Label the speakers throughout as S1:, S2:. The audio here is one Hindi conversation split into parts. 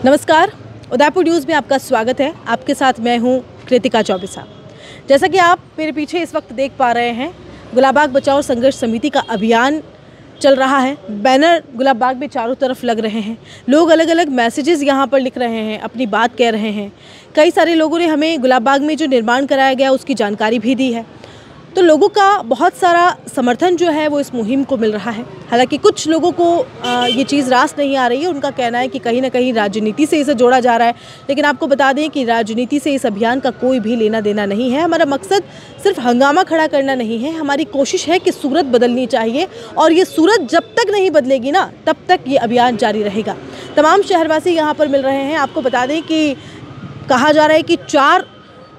S1: नमस्कार, उदयपुर न्यूज़ में आपका स्वागत है। आपके साथ मैं हूं कृतिका चौबीसा। जैसा कि आप मेरे पीछे इस वक्त देख पा रहे हैं, गुलाबबाग बचाओ संघर्ष समिति का अभियान चल रहा है। बैनर गुलाबबाग में चारों तरफ लग रहे हैं। लोग अलग अलग मैसेजेस यहां पर लिख रहे हैं, अपनी बात कह रहे हैं। कई सारे लोगों ने हमें गुलाबबाग में जो निर्माण कराया गया उसकी जानकारी भी दी है। तो लोगों का बहुत सारा समर्थन जो है वो इस मुहिम को मिल रहा है। हालांकि कुछ लोगों को ये चीज़ रास नहीं आ रही है। उनका कहना है कि कहीं ना कहीं राजनीति से इसे जोड़ा जा रहा है। लेकिन आपको बता दें कि राजनीति से इस अभियान का कोई भी लेना देना नहीं है। हमारा मकसद सिर्फ हंगामा खड़ा करना नहीं है। हमारी कोशिश है कि सूरत बदलनी चाहिए, और ये सूरत जब तक नहीं बदलेगी ना, तब तक ये अभियान जारी रहेगा। तमाम शहरवासी यहाँ पर मिल रहे हैं। आपको बता दें कि कहा जा रहा है कि 4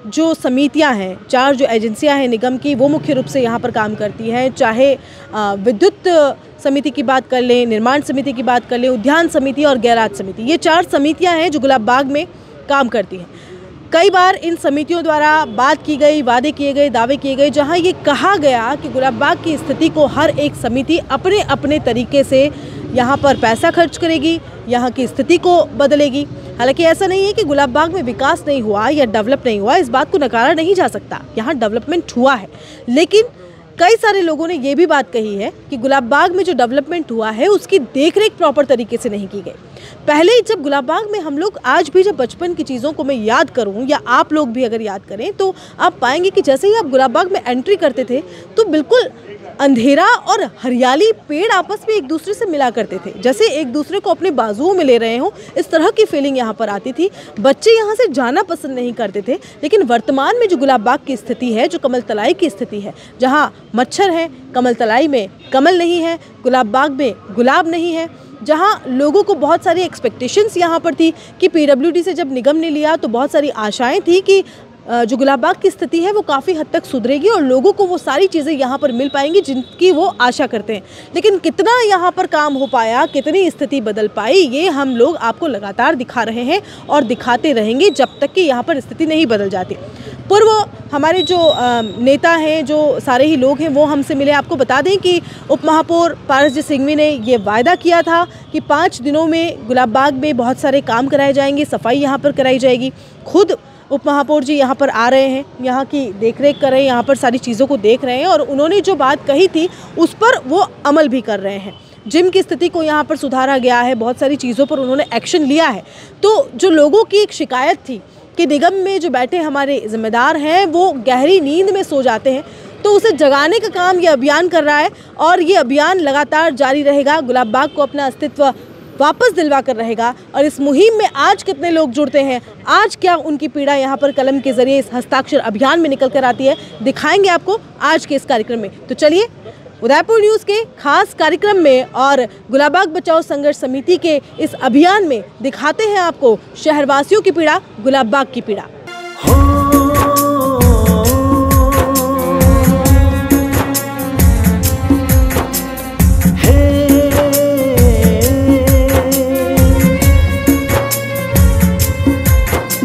S1: जो समितियां हैं, 4 जो एजेंसियां हैं निगम की, वो मुख्य रूप से यहाँ पर काम करती हैं। चाहे विद्युत समिति की बात कर लें, निर्माण समिति की बात कर लें, उद्यान समिति और गैराज समिति, ये 4 समितियां हैं जो गुलाबबाग में काम करती हैं। कई बार इन समितियों द्वारा बात की गई, वादे किए गए, दावे किए गए, जहां ये कहा गया कि गुलाबबाग की स्थिति को हर एक समिति अपने अपने तरीके से यहाँ पर पैसा खर्च करेगी, यहाँ की स्थिति को बदलेगी। हालांकि ऐसा नहीं है कि गुलाबबाग में विकास नहीं हुआ या डेवलप नहीं हुआ, इस बात को नकारा नहीं जा सकता। यहाँ डेवलपमेंट हुआ है, लेकिन कई सारे लोगों ने ये भी बात कही है कि गुलाबबाग में जो डेवलपमेंट हुआ है उसकी देखरेख प्रॉपर तरीके से नहीं की गई। पहले जब गुलाबबाग में हम लोग, आज भी जब बचपन की चीज़ों को मैं याद करूं या आप लोग भी अगर याद करें, तो आप पाएंगे कि जैसे ही आप गुलाबबाग में एंट्री करते थे तो बिल्कुल अंधेरा और हरियाली, पेड़ आपस में एक दूसरे से मिला करते थे, जैसे एक दूसरे को अपने बाजुओं में ले रहे हों। इस तरह की फीलिंग यहाँ पर आती थी। बच्चे यहाँ से जाना पसंद नहीं करते थे। लेकिन वर्तमान में जो गुलाबबाग की स्थिति है, जो कमलतलाई की स्थिति है, जहाँ मच्छर है, कमलतलाई में कमल नहीं है, गुलाबबाग में गुलाब नहीं है, जहाँ लोगों को बहुत सारी एक्सपेक्टेशंस यहाँ पर थी कि पीडब्ल्यूडी से जब निगम ने लिया तो बहुत सारी आशाएं थी कि जो गुलाबबाग की स्थिति है वो काफ़ी हद तक सुधरेगी और लोगों को वो सारी चीज़ें यहाँ पर मिल पाएंगी जिनकी वो आशा करते हैं। लेकिन कितना यहाँ पर काम हो पाया, कितनी स्थिति बदल पाई, ये हम लोग आपको लगातार दिखा रहे हैं और दिखाते रहेंगे जब तक कि यहाँ पर स्थिति नहीं बदल जाती। पूर्व हमारे जो नेता हैं, जो सारे ही लोग हैं, वो हमसे मिले। आपको बता दें कि उप महापौर पारसजीत सिंघवी ने ये वायदा किया था कि 5 दिनों में गुलाबबाग में बहुत सारे काम कराए जाएंगे, सफाई यहाँ पर कराई जाएगी। खुद उप महापौर जी यहाँ पर आ रहे हैं, यहाँ की देखरेख कर रहे हैं, यहाँ पर सारी चीज़ों को देख रहे हैं, और उन्होंने जो बात कही थी उस पर वो अमल भी कर रहे हैं। जिम की स्थिति को यहाँ पर सुधारा गया है, बहुत सारी चीज़ों पर उन्होंने एक्शन लिया है। तो जो लोगों की एक शिकायत थी कि निगम में जो बैठे हमारे जिम्मेदार हैं वो गहरी नींद में सो जाते हैं, तो उसे जगाने का काम ये अभियान कर रहा है, और ये अभियान लगातार जारी रहेगा। गुलाबबाग को अपना अस्तित्व वापस दिलवा कर रहेगा। और इस मुहिम में आज कितने लोग जुड़ते हैं, आज क्या उनकी पीड़ा यहाँ पर कलम के जरिए इस हस्ताक्षर अभियान में निकल कर आती है, दिखाएंगे आपको आज के इस कार्यक्रम में। तो चलिए, उदयपुर न्यूज़ के खास कार्यक्रम में और गुलाबबाग बचाओ संघर्ष समिति के इस अभियान में दिखाते हैं आपको शहरवासियों की पीड़ा, गुलाबबाग की पीड़ा।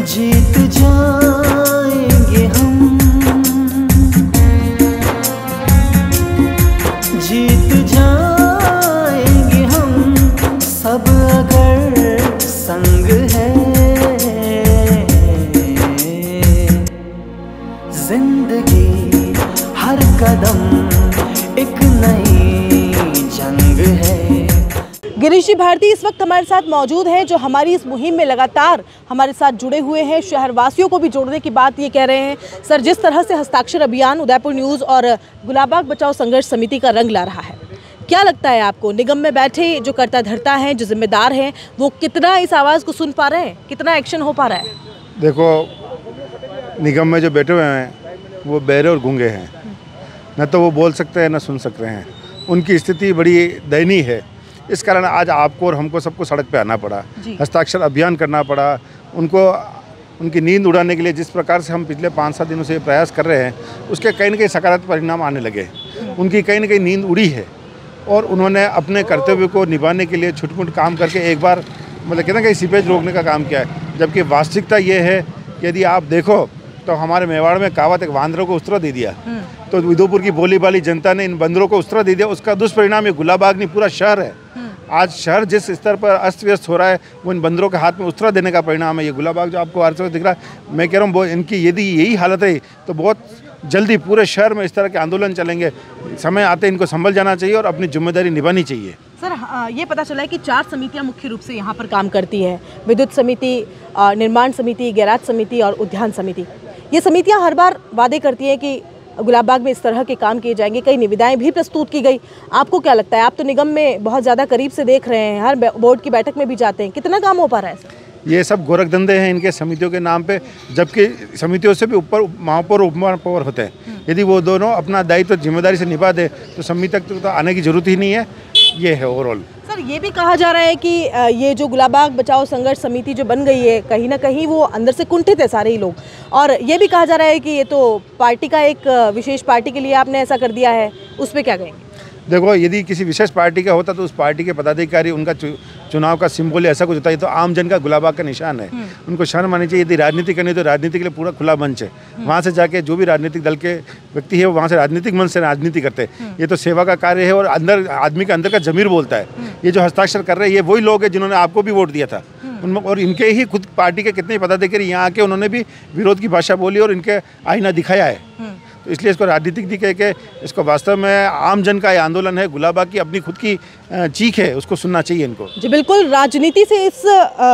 S2: जीत जाएंगे हम, जीत जाएंगे हम सब अगर संग है। जिंदगी हर कदम एक नई जंग है।
S1: गिरीश जी भारती इस वक्त हमारे साथ मौजूद हैं, जो हमारी इस मुहिम में लगातार हमारे साथ जुड़े हुए हैं। शहरवासियों को भी जोड़ने की बात ये कह रहे हैं। सर, जिस तरह से हस्ताक्षर अभियान उदयपुर न्यूज़ और गुलाबबाग बचाओ संघर्ष समिति का रंग ला रहा है, क्या लगता है आपको, निगम में बैठे जो कर्ता धर्ता हैं, जो जिम्मेदार हैं, वो कितना इस आवाज़ को सुन पा रहे हैं, कितना एक्शन हो पा रहा है?
S3: देखो, निगम में जो बैठे हुए हैं वो बहरे और गूंगे हैं, न तो वो बोल सकते हैं न सुन सकते हैं। उनकी स्थिति बड़ी दयनीय है। इस कारण आज आपको और हमको सबको सड़क पे आना पड़ा, हस्ताक्षर अभियान करना पड़ा। उनको उनकी नींद उड़ाने के लिए जिस प्रकार से हम पिछले 5-7 दिनों से प्रयास कर रहे हैं, उसके कहीं न कहीं सकारात्मक परिणाम आने लगे। उनकी कहीं न कहीं नींद उड़ी है, और उन्होंने अपने कर्तव्य को निभाने के लिए छुटपुट काम करके एक बार मतलब कहते हैं कि सीपेज रोकने का काम किया है। जबकि वास्तविकता ये है कि यदि आप देखो तो हमारे मेवाड़ में कहावत, एक वांदरों को उस्तरा दे दिया, तो उदयपुर की बोली बाली जनता ने इन बंदरों को उस्तरा दे दिया। उसका दुष्परिणाम ये गुलाबबाग नहीं, पूरा शहर है। आज शहर जिस स्तर पर अस्त व्यस्त हो रहा है वो इन बंदरों के हाथ में उस्तरा देने का परिणाम है। ये गुलाबाग जो आपको हर समय दिख रहा है, मैं कह रहा हूँ इनकी यदि यही हालत है तो बहुत जल्दी पूरे शहर में इस तरह के आंदोलन चलेंगे। समय आते इनको संभल जाना चाहिए और अपनी जिम्मेदारी निभानी चाहिए।
S1: सर, ये पता चला है कि 4 समितियां मुख्य रूप से यहाँ पर काम करती हैं, विद्युत समिति, निर्माण समिति, गैराज समिति और उद्यान समिति। ये समितियां हर बार वादे करती हैं कि गुलाबबाग में इस तरह के काम किए जाएंगे, कई निविदाएं भी प्रस्तुत की गई। आपको क्या लगता है, आप तो निगम में बहुत ज़्यादा करीब से देख रहे हैं, हर बोर्ड की बैठक में भी जाते हैं, कितना काम हो पा रहा है?
S3: ये सब गोरख धंधे हैं इनके समितियों के नाम पे, जबकि समितियों से भी ऊपर महापौर उप महापौर होते हैं। यदि वो दोनों अपना दायित्व जिम्मेदारी से निभा दे तो समिति तक तो आने की जरूरत ही नहीं है। ये है ओवरऑल।
S1: सर, ये भी कहा जा रहा है कि ये जो गुलाबबाग बचाओ संघर्ष समिति जो बन गई है, कहीं ना कहीं वो अंदर से कुंठित है सारे ही लोग, और ये भी कहा जा रहा है कि ये तो पार्टी का एक विशेष पार्टी के लिए आपने ऐसा कर दिया है, उस पर क्या कहेंगे?
S3: देखो, यदि किसी विशेष पार्टी का होता तो उस पार्टी के पदाधिकारी उनका चुनाव का सिंबल ऐसा कुछ होता है, तो आम जन का गुलाबबाग का निशान है। उनको शर्म आनी चाहिए। यदि राजनीति करनी तो राजनीति के लिए पूरा खुला मंच है, वहाँ से जाके जो भी राजनीतिक दल के व्यक्ति है वो वहाँ से राजनीतिक मंच से राजनीति करते हैं। ये तो सेवा का कार्य है और अंदर आदमी के अंदर का जमीर बोलता है। ये जो हस्ताक्षर कर रहे हैं ये वही लोग हैं जिन्होंने आपको भी वोट दिया था, और इनके ही खुद पार्टी के कितने पदाधिकारी यहाँ आके उन्होंने भी विरोध की भाषा बोली और इनके आईना दिखाया है। तो इसलिए इसको राजनीतिक दिखे कि इसको वास्तव में आम जन का ये आंदोलन है, गुलाबबाग की अपनी खुद की चीख है, उसको सुनना चाहिए इनको।
S1: जी बिल्कुल, राजनीति से इस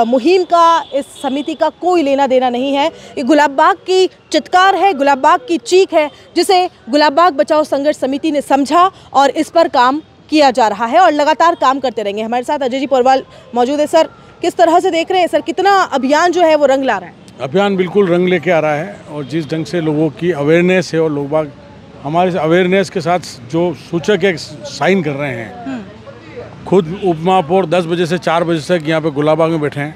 S1: मुहिम का, इस समिति का कोई लेना देना नहीं है। ये गुलाबबाग की चित्कार है, गुलाबबाग की चीख है, जिसे गुलाबबाग बचाओ संघर्ष समिति ने समझा और इस पर काम किया जा रहा है और लगातार काम करते रहेंगे। हमारे साथ अजय जी पोरवाल मौजूद है। सर, किस तरह से देख रहे हैं सर, कितना अभियान जो है वो रंग ला रहा है?
S4: अभियान बिल्कुल रंग लेके आ रहा है, और जिस ढंग से लोगों की अवेयरनेस है और लोग बाग हमारे अवेयरनेस के साथ जो सूचक एक साइन कर रहे हैं। खुद उप महापौर 10 बजे से 4 बजे तक यहाँ पे गुलाबबाग में बैठे हैं,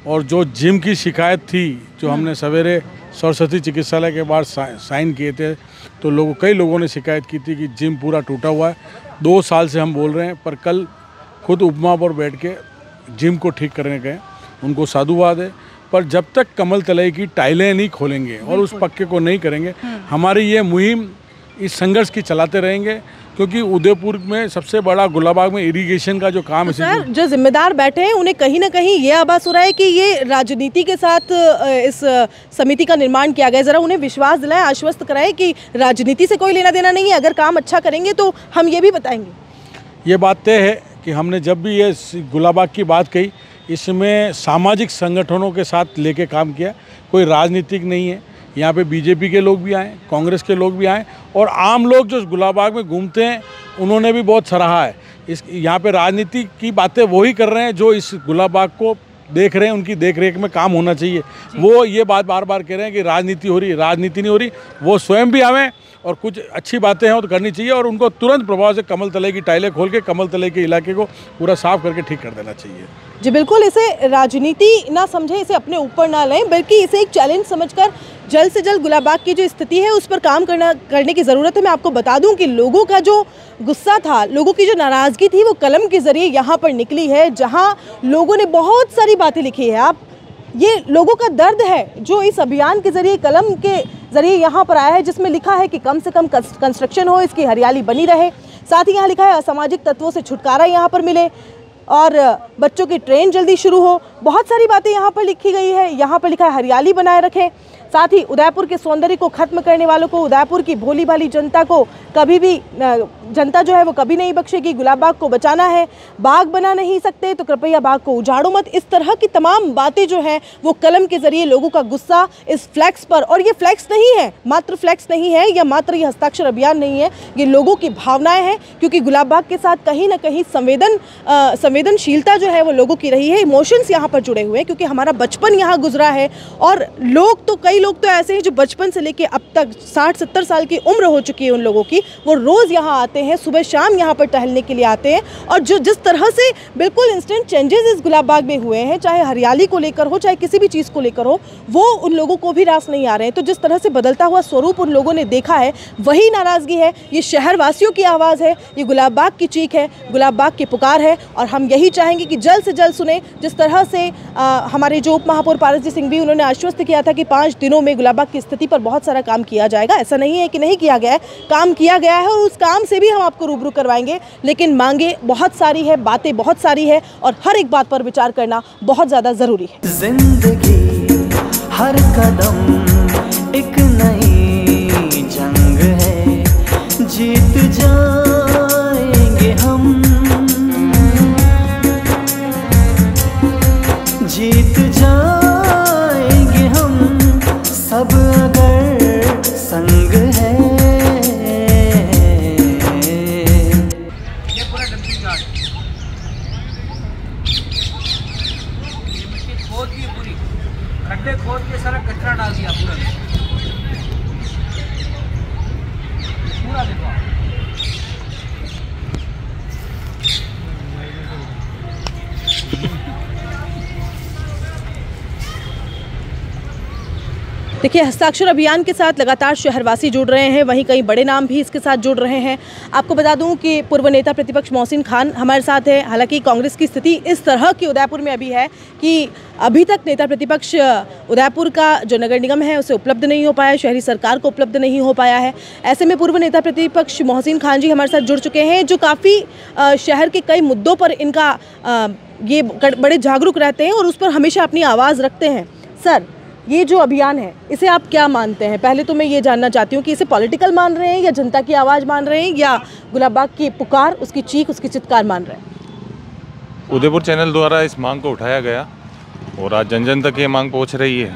S4: और जो जिम की शिकायत थी जो हमने सवेरे सरस्वती चिकित्सालय के बाद साइन किए थे, तो कई लोगों ने शिकायत की थी कि जिम पूरा टूटा हुआ है। 2 साल से हम बोल रहे हैं, पर कल खुद उप महापौर बैठ के जिम को ठीक करने गए, उनको साधुवाद है। पर जब तक कमल तलई की टाइलें नहीं खोलेंगे और उस पक्के को नहीं करेंगे, हमारी ये मुहिम इस संघर्ष की चलाते रहेंगे, क्योंकि उदयपुर में सबसे बड़ा गुलाबबाग में इरिगेशन का जो काम है।
S1: सर, जो जिम्मेदार बैठे हैं उन्हें कहीं ना कहीं ये आभास हो रहा है कि ये राजनीति के साथ इस समिति का निर्माण किया गया। ज़रा उन्हें विश्वास दिलाएं, आश्वस्त कराएं कि राजनीति से कोई लेना देना नहीं है, अगर काम अच्छा करेंगे तो हम ये भी बताएंगे।
S4: ये बात तय है कि हमने जब भी ये गुलाबबाग की बात कही, इसमें सामाजिक संगठनों के साथ लेके काम किया, कोई राजनीतिक नहीं है। यहाँ पे बीजेपी के लोग भी आए, कांग्रेस के लोग भी आए, और आम लोग जो गुलाबबाग में घूमते हैं उन्होंने भी बहुत सराहा है। यहाँ पे राजनीति की बातें वही कर रहे हैं जो इस गुलाबबाग को देख रहे हैं, उनकी देख रेख में काम होना चाहिए। वो ये बात बार बार कह रहे हैं कि राजनीति हो रही है, राजनीति नहीं हो रही। वो स्वयं भी आवें और कुछ अच्छी बातें हैं तो करनी चाहिए, और उनको तुरंत प्रभाव से कमल तलई की टाइलें खोल के कमल तलई के इलाके को पूरा साफ करके ठीक कर देना चाहिए।
S1: जी बिल्कुल, इसे राजनीति ना समझें, इसे अपने ऊपर ना लें, बल्कि इसे एक चैलेंज समझकर जल्द से जल्द गुलाबबाग की जो स्थिति है उस पर काम करने की ज़रूरत है। मैं आपको बता दूं कि लोगों का जो गुस्सा था, लोगों की जो नाराज़गी थी, वो कलम के ज़रिए यहाँ पर निकली है, जहाँ लोगों ने बहुत सारी बातें लिखी है। आप ये लोगों का दर्द है जो इस अभियान के ज़रिए, कलम के ज़रिए यहाँ पर आया है, जिसमें लिखा है कि कम से कम कंस्ट्रक्शन हो, इसकी हरियाली बनी रहे। साथ ही यहाँ लिखा है असामाजिक तत्वों से छुटकारा यहाँ पर मिले और बच्चों की ट्रेन जल्दी शुरू हो। बहुत सारी बातें यहाँ पर लिखी गई है। यहाँ पर लिखा है हरियाली बनाए रखें। साथ ही उदयपुर के सौंदर्य को खत्म करने वालों को, उदयपुर की भोली भाली जनता को कभी भी, जनता जो है वो कभी नहीं बख्शेगी। गुलाबबाग को बचाना है, बाग बना नहीं सकते तो कृपया बाग को उजाड़ो मत। इस तरह की तमाम बातें जो हैं वो कलम के जरिए लोगों का गुस्सा इस फ्लैक्स पर, और ये फ्लैक्स नहीं है, मात्र फ्लैक्स नहीं है या मात्र ये हस्ताक्षर अभियान नहीं है, ये लोगों की भावनाएं हैं। क्योंकि गुलाबबाग के साथ कहीं ना कहीं संवेदनशीलता जो है वो लोगों की रही है, इमोशंस यहाँ पर जुड़े हुए हैं, क्योंकि हमारा बचपन यहाँ गुजरा है। और कई लोग तो ऐसे हैं जो बचपन से लेके अब तक 60-70 साल की उम्र हो चुकी है उन लोगों की, वो रोज़ यहाँ आते हैं, सुबह शाम यहाँ पर टहलने के लिए आते हैं। और जो जिस तरह से बिल्कुल इंस्टेंट चेंजेस इस गुलाबबाग में हुए हैं, चाहे हरियाली को लेकर हो, चाहे किसी भी चीज़ को लेकर हो, वो उन लोगों को भी रास नहीं आ रहे हैं। तो जिस तरह से बदलता हुआ स्वरूप उन लोगों ने देखा है, वही नाराज़गी है। ये शहरवासियों की आवाज़ है, ये गुलाबबाग की चीख है, गुलाबबाग की पुकार है। और हम यही चाहेंगे कि जल्द से जल्द सुने। जिस तरह से हमारे जो उप महापौर पारसजीत सिंह भी, उन्होंने आश्वस्त किया था कि 5 दिनों में गुलाबबाग की स्थिति पर बहुत सारा काम किया जाएगा। ऐसा नहीं है कि नहीं किया गया है, काम किया गया है और उस काम से भी हम आपको रूबरू करवाएंगे। लेकिन मांगे बहुत सारी है, बातें बहुत सारी है और हर एक बात पर विचार करना बहुत ज़्यादा ज़रूरी है।
S2: जिंदगी हर कदम एक नई जंग है, जीत जाएंगे हम, जीत जाएंगे हम सब अगर संग है।
S5: ये पूरा डंपिंग यार्ड खोद दी पूरी, खड्डे खोद के सारा कचरा डाल दिया पूरा देखो।
S1: देखिए, हस्ताक्षर अभियान के साथ लगातार शहरवासी जुड़ रहे हैं, वहीं कई बड़े नाम भी इसके साथ जुड़ रहे हैं। आपको बता दूं कि पूर्व नेता प्रतिपक्ष मोहसिन खान हमारे साथ है। हालांकि कांग्रेस की स्थिति इस तरह की उदयपुर में अभी है कि अभी तक नेता प्रतिपक्ष उदयपुर का जो नगर निगम है उसे उपलब्ध नहीं हो पाया, शहरी सरकार को उपलब्ध नहीं हो पाया है। ऐसे में पूर्व नेता प्रतिपक्ष मोहसिन खान जी हमारे साथ जुड़ चुके हैं, जो काफ़ी शहर के कई मुद्दों पर इनका ये बड़े जागरूक रहते हैं और उस पर हमेशा अपनी आवाज़ रखते हैं। सर, ये जो अभियान है इसे आप क्या मानते हैं? पहले तो मैं ये जानना चाहती हूँ कि इसे पॉलिटिकल मान रहे हैं या जनता की आवाज़ मान रहे हैं या गुलाबबाग की पुकार, उसकी चीख, उसकी चित्कार मान रहे हैं?
S6: उदयपुर चैनल द्वारा इस मांग को उठाया गया और आज जन जन तक ये मांग पहुँच रही है।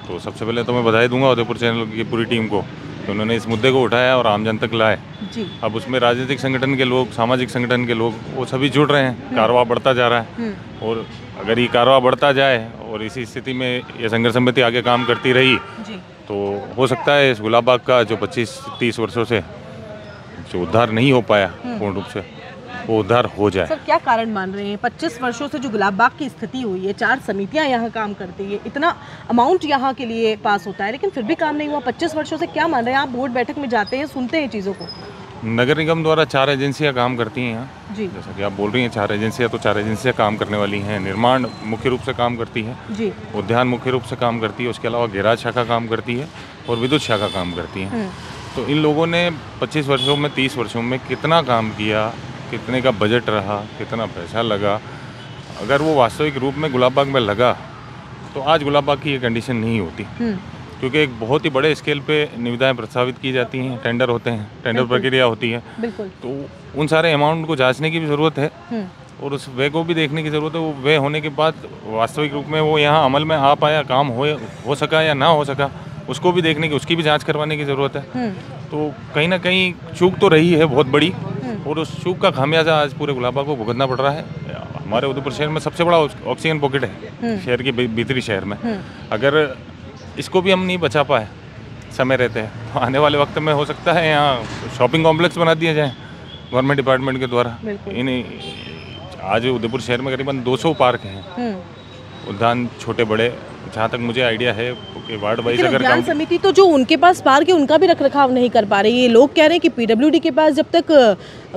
S6: तो सबसे पहले तो मैं बधाई दूंगा उदयपुर चैनल की पूरी टीम को, तो उन्होंने इस मुद्दे को उठाया और आम जन तक लाए
S1: जी।
S6: अब उसमें राजनीतिक संगठन के लोग, सामाजिक संगठन के लोग, वो सभी जुड़ रहे हैं। कारवां बढ़ता जा रहा है और अगर ये कारवां बढ़ता जाए और इसी स्थिति में ये संघर्ष समिति आगे काम करती रही
S1: जी।
S6: तो हो सकता है इस गुलाबबाग का जो 25-30 वर्षों से जो उद्धार नहीं हो पाया पूर्ण रूप से, वो उद्धार हो जाए।
S1: सर, क्या कारण मान रहे हैं? 25 वर्षों से जो गुलाबबाग की स्थिति हुई है, 4 समितियां यहाँ काम करती है, इतना अमाउंट यहाँ के लिए पास होता है, लेकिन फिर भी काम नहीं हुआ 25 वर्षों से। क्या मान रहे हैं आप? बोर्ड बैठक में जाते हैं, सुनते हैं चीज़ों को।
S6: नगर निगम द्वारा 4 एजेंसियां काम करती हैं यहाँ
S1: जी।
S6: जैसा कि आप बोल रही हैं 4 एजेंसियां, तो 4 एजेंसियां काम करने वाली हैं। निर्माण मुख्य रूप से काम करती है
S1: जी।
S6: उद्यान मुख्य रूप से काम करती है, उसके अलावा गैराज शाखा काम करती है और विद्युत शाखा काम करती है। तो इन लोगों ने 25 वर्षों में, 30 वर्षों में कितना काम किया, कितने का बजट रहा, कितना पैसा लगा, अगर वो वास्तविक रूप में गुलाबबाग में लगा तो आज गुलाबबाग की ये कंडीशन नहीं होती। क्योंकि एक बहुत ही बड़े स्केल पे निविदाएं प्रस्तावित की जाती हैं, टेंडर होते हैं, टेंडर प्रक्रिया होती है, तो उन सारे अमाउंट को जांचने की भी ज़रूरत है और उस व्यय को भी देखने की ज़रूरत है। वो व्यय होने के बाद वास्तविक रूप में वो यहाँ अमल में आ पाया, काम हो सका या ना हो सका, उसको भी देखने की, उसकी भी जांच करवाने की ज़रूरत है। तो कहीं ना कहीं चूक तो रही है बहुत बड़ी और उस चूक का खामियाजा आज पूरे गुलाबबाग को भुगतना पड़ रहा है। हमारे उदयपुर शहर में सबसे बड़ा ऑक्सीजन पॉकेट है शहर के भीतरी शहर में। अगर इसको भी हम नहीं बचा पाए समय रहते हैं तो आने वाले वक्त में हो सकता है यहाँ शॉपिंग कॉम्प्लेक्स बना दिया जाए गवर्नमेंट डिपार्टमेंट के द्वारा। आज उदयपुर शहर में करीबन 200 पार्क हैं, उद्यान छोटे बड़े, जहाँ तक मुझे आइडिया है कि वार्ड वाइज अगर
S1: उद्यान समिति तो जो उनके पास पार्क है उनका भी रखरखाव नहीं कर पा रही है। लोग कह रहे हैं कि पीडब्ल्यूडी के पास जब तक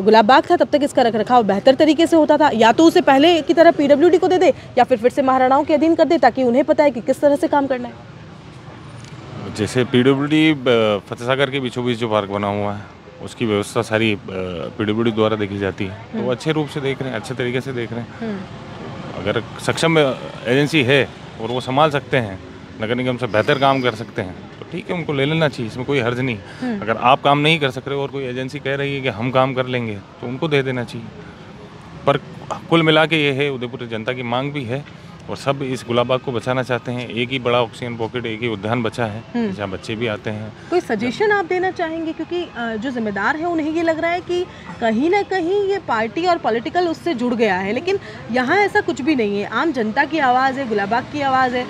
S1: गुलाबबाग था तब तक इसका रखरखाव बेहतर तरीके से होता था, या तो उसे पहले की तरह पीडब्ल्यूडी को दे दे या फिर से महाराणाओं के अधीन कर दे, ताकि उन्हें पता है कि किस तरह से काम करना है।
S6: जैसे पीडब्ल्यूडी फतेह सागर के बीचों बीच जो पार्क बना हुआ है उसकी व्यवस्था सारी पीडब्ल्यूडी द्वारा देखी जाती है, तो वो अच्छे रूप से देख रहे हैं, अच्छे तरीके से देख रहे हैं। अगर सक्षम एजेंसी है और वो संभाल सकते हैं, नगर निगम से बेहतर काम कर सकते हैं, तो ठीक है, उनको ले लेना चाहिए, इसमें कोई हर्ज नहीं। अगर आप काम नहीं कर सक रहे और कोई एजेंसी कह रही है कि हम काम कर लेंगे तो उनको दे देना चाहिए। पर कुल मिला के ये है, उदयपुर जनता की मांग भी है और सब इस गुलाबबाग को बचाना चाहते हैं। एक ही बड़ा ऑक्सीजन पॉकेट, एक ही उद्यान बचा है जहाँ बच्चे भी आते हैं।
S1: कोई सजेशन आप देना चाहेंगे? क्योंकि जो जिम्मेदार है उन्हें ये लग रहा है कि कहीं ना कहीं ये पार्टी और पॉलिटिकल उससे जुड़ गया है, लेकिन यहाँ ऐसा कुछ भी नहीं है। आम जनता की आवाज़ है, गुलाबबाग की आवाज़ है।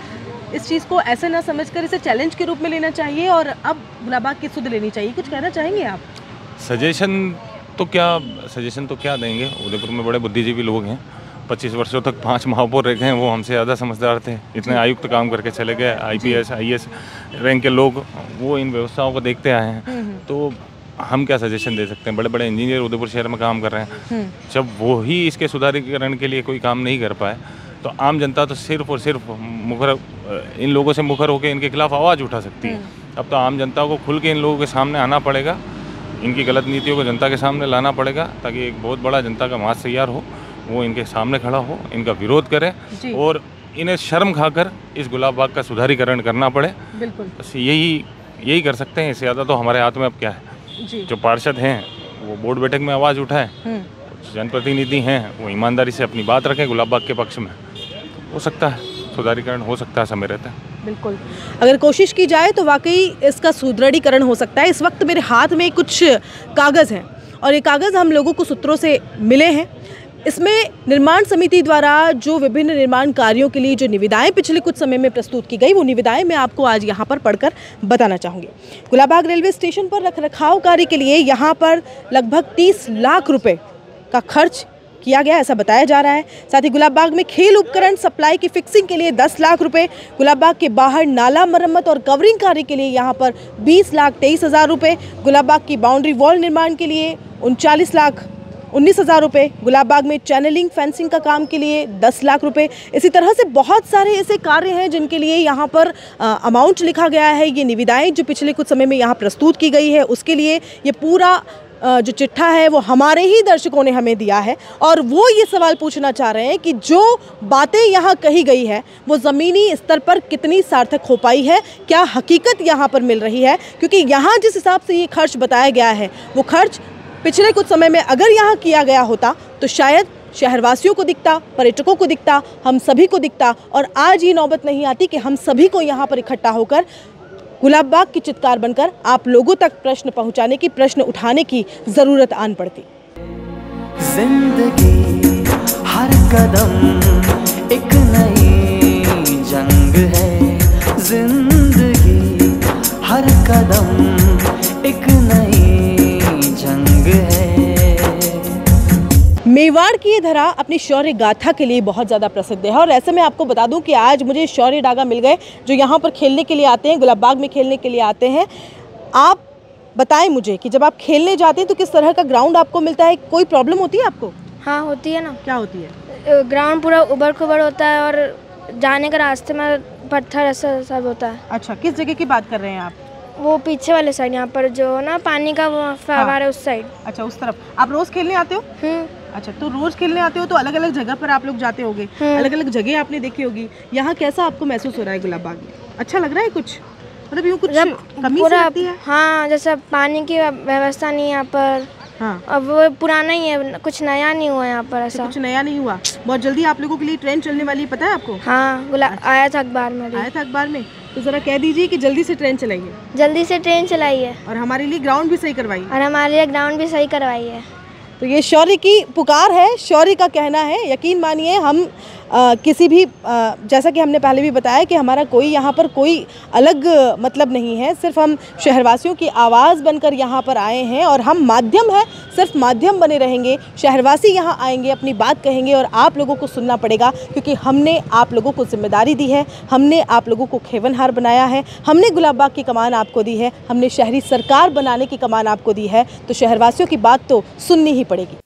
S1: इस चीज़ को ऐसे ना समझकर इसे चैलेंज के रूप में लेना चाहिए और अब गुलाबबाग की सुध लेनी चाहिए। कुछ कहना चाहेंगे आप?
S6: सजेशन तो क्या देंगे? उदयपुर में बड़े बुद्धिजीवी लोग हैं, 25 वर्षों तक 5 महापौर रहे हैं, वो हमसे ज़्यादा समझदार थे। इतने आयुक्त काम करके चले गए, IPS IAS रैंक के लोग, वो इन व्यवस्थाओं को देखते आए हैं। तो हम क्या सजेशन दे सकते हैं? बड़े बड़े इंजीनियर उदयपुर शहर में काम कर रहे हैं, जब वो ही इसके सुधारीकरण के लिए कोई काम नहीं कर पाए तो आम जनता तो सिर्फ और सिर्फ इन लोगों से मुखर होकर इनके खिलाफ आवाज़ उठा सकती है। अब तो आम जनता को खुल के इन लोगों के सामने आना पड़ेगा, इनकी गलत नीतियों को जनता के सामने लाना पड़ेगा, ताकि एक बहुत बड़ा जनता का मास तैयार हो, वो इनके सामने खड़ा हो, इनका विरोध करे और इन्हें शर्म खाकर इस गुलाब बाग का सुधारीकरण करना पड़े।
S1: बिल्कुल,
S6: बस यही कर सकते हैं। इससे ज़्यादा तो हमारे हाथ में अब क्या है। जो पार्षद हैं वो बोर्ड बैठक में आवाज़ उठाएं, जनप्रतिनिधि हैं वो ईमानदारी से अपनी बात रखें गुलाब बाग के पक्ष में, हो सकता है सुधारीकरण हो सकता है, समय रहता है।
S1: बिल्कुल, अगर कोशिश की जाए तो वाकई इसका सुदृढ़ीकरण हो सकता है। इस वक्त मेरे हाथ में कुछ कागज़ हैं और ये कागज़ हम लोगों को सूत्रों से मिले हैं। इसमें निर्माण समिति द्वारा जो विभिन्न निर्माण कार्यों के लिए जो निविदाएं पिछले कुछ समय में प्रस्तुत की गई, वो निविदाएं मैं आपको आज यहाँ पर पढ़कर बताना चाहूँगी। गुलाब बाग रेलवे स्टेशन पर रखरखाव कार्य के लिए यहाँ पर लगभग 30 लाख रुपए का खर्च किया गया, ऐसा बताया जा रहा है। साथ ही गुलाब बाग में खेल उपकरण सप्लाई की फिक्सिंग के लिए 10 लाख रुपए, गुलाब बाग के बाहर नाला मरम्मत और कवरिंग कार्य के लिए यहाँ पर 20,23,000 रुपये, गुलाब बाग की बाउंड्री वॉल निर्माण के लिए 39,19,000 रुपये, गुलाब बाग में चैनलिंग फेंसिंग का काम के लिए 10 लाख रुपए। इसी तरह से बहुत सारे ऐसे कार्य हैं जिनके लिए यहाँ पर अमाउंट लिखा गया है। ये निविदाएं जो पिछले कुछ समय में यहाँ प्रस्तुत की गई है, उसके लिए ये पूरा जो चिट्ठा है वो हमारे ही दर्शकों ने हमें दिया है और वो ये सवाल पूछना चाह रहे हैं कि जो बातें यहाँ कही गई है वो ज़मीनी स्तर पर कितनी सार्थक हो पाई है, क्या हकीकत यहाँ पर मिल रही है? क्योंकि यहाँ जिस हिसाब से ये खर्च बताया गया है वो खर्च पिछले कुछ समय में अगर यहाँ किया गया होता तो शायद शहरवासियों को दिखता, पर्यटकों को दिखता, हम सभी को दिखता और आज ये नौबत नहीं आती कि हम सभी को यहाँ पर इकट्ठा होकर गुलाब बाग की चित्कार बनकर आप लोगों तक प्रश्न पहुंचाने की, प्रश्न उठाने की ज़रूरत आन पड़ती।
S2: जिंदगी हर कदम एक नई जंग है, जिंदगी हर कदम एक नई जंग है।
S1: मेवाड़ की ये धरा अपनी शौर्य गाथा के लिए बहुत ज़्यादा प्रसिद्ध है और ऐसे में आपको बता दूं कि आज मुझे शौर्य डागा मिल गए जो यहाँ पर खेलने के लिए आते हैं, गुलाब बाग में खेलने के लिए आते हैं। आप बताएं मुझे कि जब आप खेलने जाते हैं तो किस तरह का ग्राउंड आपको मिलता है? कोई प्रॉब्लम होती है आपको?
S7: हाँ होती है ना।
S1: क्या होती है?
S7: ग्राउंड पूरा उबड़ खुबड़ होता है और जाने का रास्ते में पत्थर ऐसा सब होता है।
S1: अच्छा, किस जगह की बात कर रहे हैं आप?
S7: वो पीछे वाले साइड, यहाँ पर जो ना पानी का वो फव्वारा है उस साइड।
S1: अच्छा, उस तरफ। आप रोज़ खेलने आते हो? अच्छा, तो रोज़ खेलने आते हो तो अलग अलग जगह पर आप लोग जाते होगे, अलग अलग जगह आपने देखी होगी। यहाँ कैसा आपको महसूस हो रहा है गुलाब बाग में? अच्छा लग रहा है कुछ? मतलब यूँ कुछ कमी सी लगती है?
S7: हाँ, जैसे पानी की व्यवस्था नहीं है यहाँ पर। हाँ, अब वो पुराना ही है, कुछ नया नहीं हुआ यहाँ पर। ऐसा
S1: कुछ नया नहीं हुआ। बहुत जल्दी आप लोगों के लिए ट्रेन चलने वाली है, पता है आपको?
S7: हाँ, आया था अखबार में।
S1: आया था अखबार में? तो ज़रा कह दीजिए कि जल्दी से ट्रेन चलाइए।
S7: जल्दी से ट्रेन चलाइए
S1: और हमारे लिए ग्राउंड भी सही करवाइए।
S7: और हमारे लिए ग्राउंड भी सही करवाइए।
S1: तो ये शौर्य की पुकार है, शौर्य का कहना है। यकीन मानिए हम किसी भी जैसा कि हमने पहले भी बताया कि हमारा कोई यहाँ पर कोई अलग मतलब नहीं है, सिर्फ हम शहरवासियों की आवाज़ बनकर यहाँ पर आए हैं और हम माध्यम है, सिर्फ माध्यम बने रहेंगे। शहरवासी यहाँ आएंगे, अपनी बात कहेंगे और आप लोगों को सुनना पड़ेगा क्योंकि हमने आप लोगों को जिम्मेदारी दी है, हमने आप लोगों को खेवनहार बनाया है, हमने गुलाब बाग की कमान आपको दी है, हमने शहरी सरकार बनाने की कमान आपको दी है, तो शहरवासियों की बात तो सुननी ही पड़ेगी।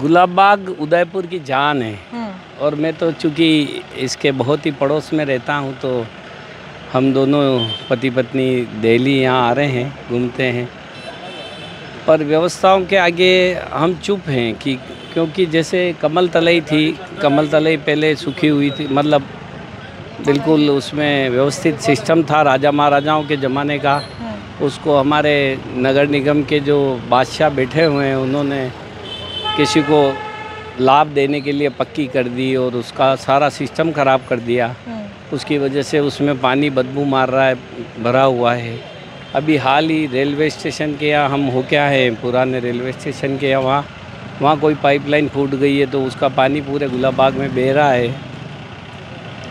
S8: गुलाब बाग उदयपुर की जान है और मैं तो चूँकि इसके बहुत ही पड़ोस में रहता हूँ तो हम दोनों पति पत्नी दिल्ली यहाँ आ रहे हैं, घूमते हैं। पर व्यवस्थाओं के आगे हम चुप हैं कि क्योंकि जैसे कमल तलई थी, कमल तलई पहले सूखी हुई थी, मतलब बिल्कुल उसमें व्यवस्थित सिस्टम था राजा महाराजाओं के ज़माने का। उसको हमारे नगर निगम के जो बादशाह बैठे हुए हैं उन्होंने किसी को लाभ देने के लिए पक्की कर दी और उसका सारा सिस्टम ख़राब कर दिया। उसकी वजह से उसमें पानी बदबू मार रहा है, भरा हुआ है। अभी हाल ही रेलवे स्टेशन के यहाँ हम हो क्या है, पुराने रेलवे स्टेशन के यहाँ वहाँ कोई पाइपलाइन फूट गई है तो उसका पानी पूरे गुलाब बाग में बह रहा है।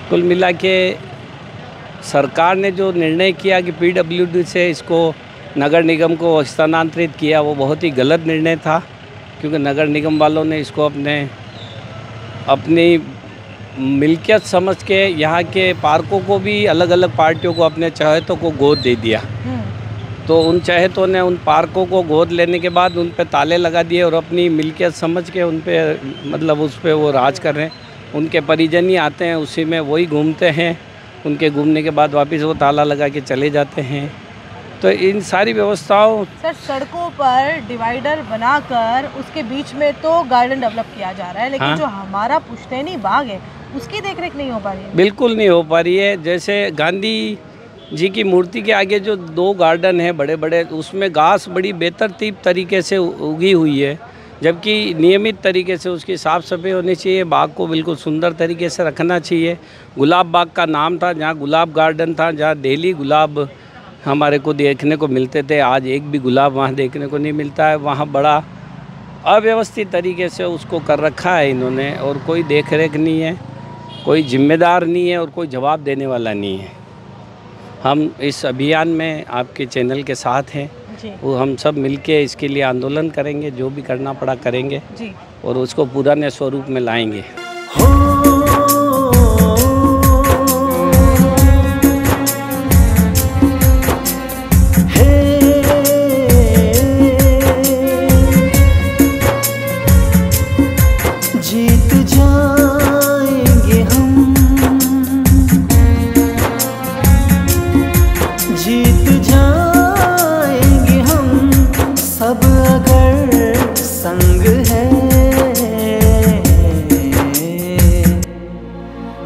S8: कुल मिला के सरकार ने जो निर्णय किया कि PWD से इसको नगर निगम को स्थानांतरित किया, वो बहुत ही गलत निर्णय था, क्योंकि नगर निगम वालों ने इसको अपनी मिल्कियत समझ के यहाँ के पार्कों को भी अलग अलग पार्टियों को, अपने चहेतों को गोद दे दिया। तो उन चहेतों ने उन पार्कों को गोद लेने के बाद उन पे ताले लगा दिए और अपनी मिल्कियत समझ के उन पे मतलब उस पे वो राज कर रहे हैं। उनके परिजन ही आते हैं, उसी में वही घूमते हैं, उनके घूमने के बाद वापस वो ताला लगा के चले जाते हैं। तो इन सारी व्यवस्थाओं
S1: सर, सड़कों पर डिवाइडर बनाकर उसके बीच में तो गार्डन डेवलप किया जा रहा है, लेकिन जो हमारा पुश्तैनी बाग है उसकी देखरेख नहीं हो पा रही है।
S8: बिल्कुल नहीं हो पा रही है। जैसे गांधी जी की मूर्ति के आगे जो 2 गार्डन है बड़े बड़े, उसमें घास बड़ी बेतरतीब तरीके से उगी हुई है, जबकि नियमित तरीके से उसकी साफ़ सफाई होनी चाहिए। बाग को बिल्कुल सुंदर तरीके से रखना चाहिए। गुलाब बाग का नाम था, जहाँ गुलाब गार्डन था, जहाँ डेली गुलाब हमारे को देखने को मिलते थे, आज एक भी गुलाब वहाँ देखने को नहीं मिलता है। वहाँ बड़ा अव्यवस्थित तरीके से उसको कर रखा है इन्होंने, और कोई देख रेख नहीं है, कोई जिम्मेदार नहीं है और कोई जवाब देने वाला नहीं है। हम इस अभियान में आपके चैनल के साथ हैं, वो हम सब मिलके इसके लिए आंदोलन करेंगे, जो भी करना पड़ा करेंगे जी, और उसको पुराने स्वरूप में लाएंगे।
S2: जीत जाएंगे हम, जीत जाएंगे हम सब अगर संग है।